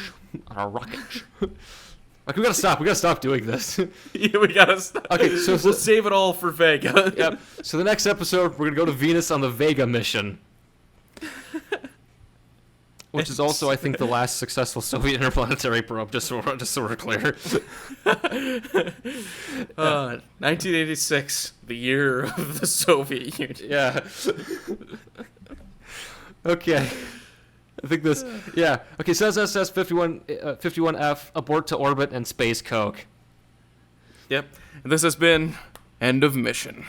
on our rocket. Like, we gotta stop doing this. Yeah, we gotta stop. Okay, so we'll save it all for Vega. Yep. So the next episode, we're gonna go to Venus on the Vega mission, which is also, I think, the last successful Soviet interplanetary probe. Just so we're clear. 1986, the year of the Soviet Union. Yeah. Okay. I think this. Yeah. Okay. So that's STS-51F, Abort to Orbit, and Space Coke. Yep. And this has been End of Mission.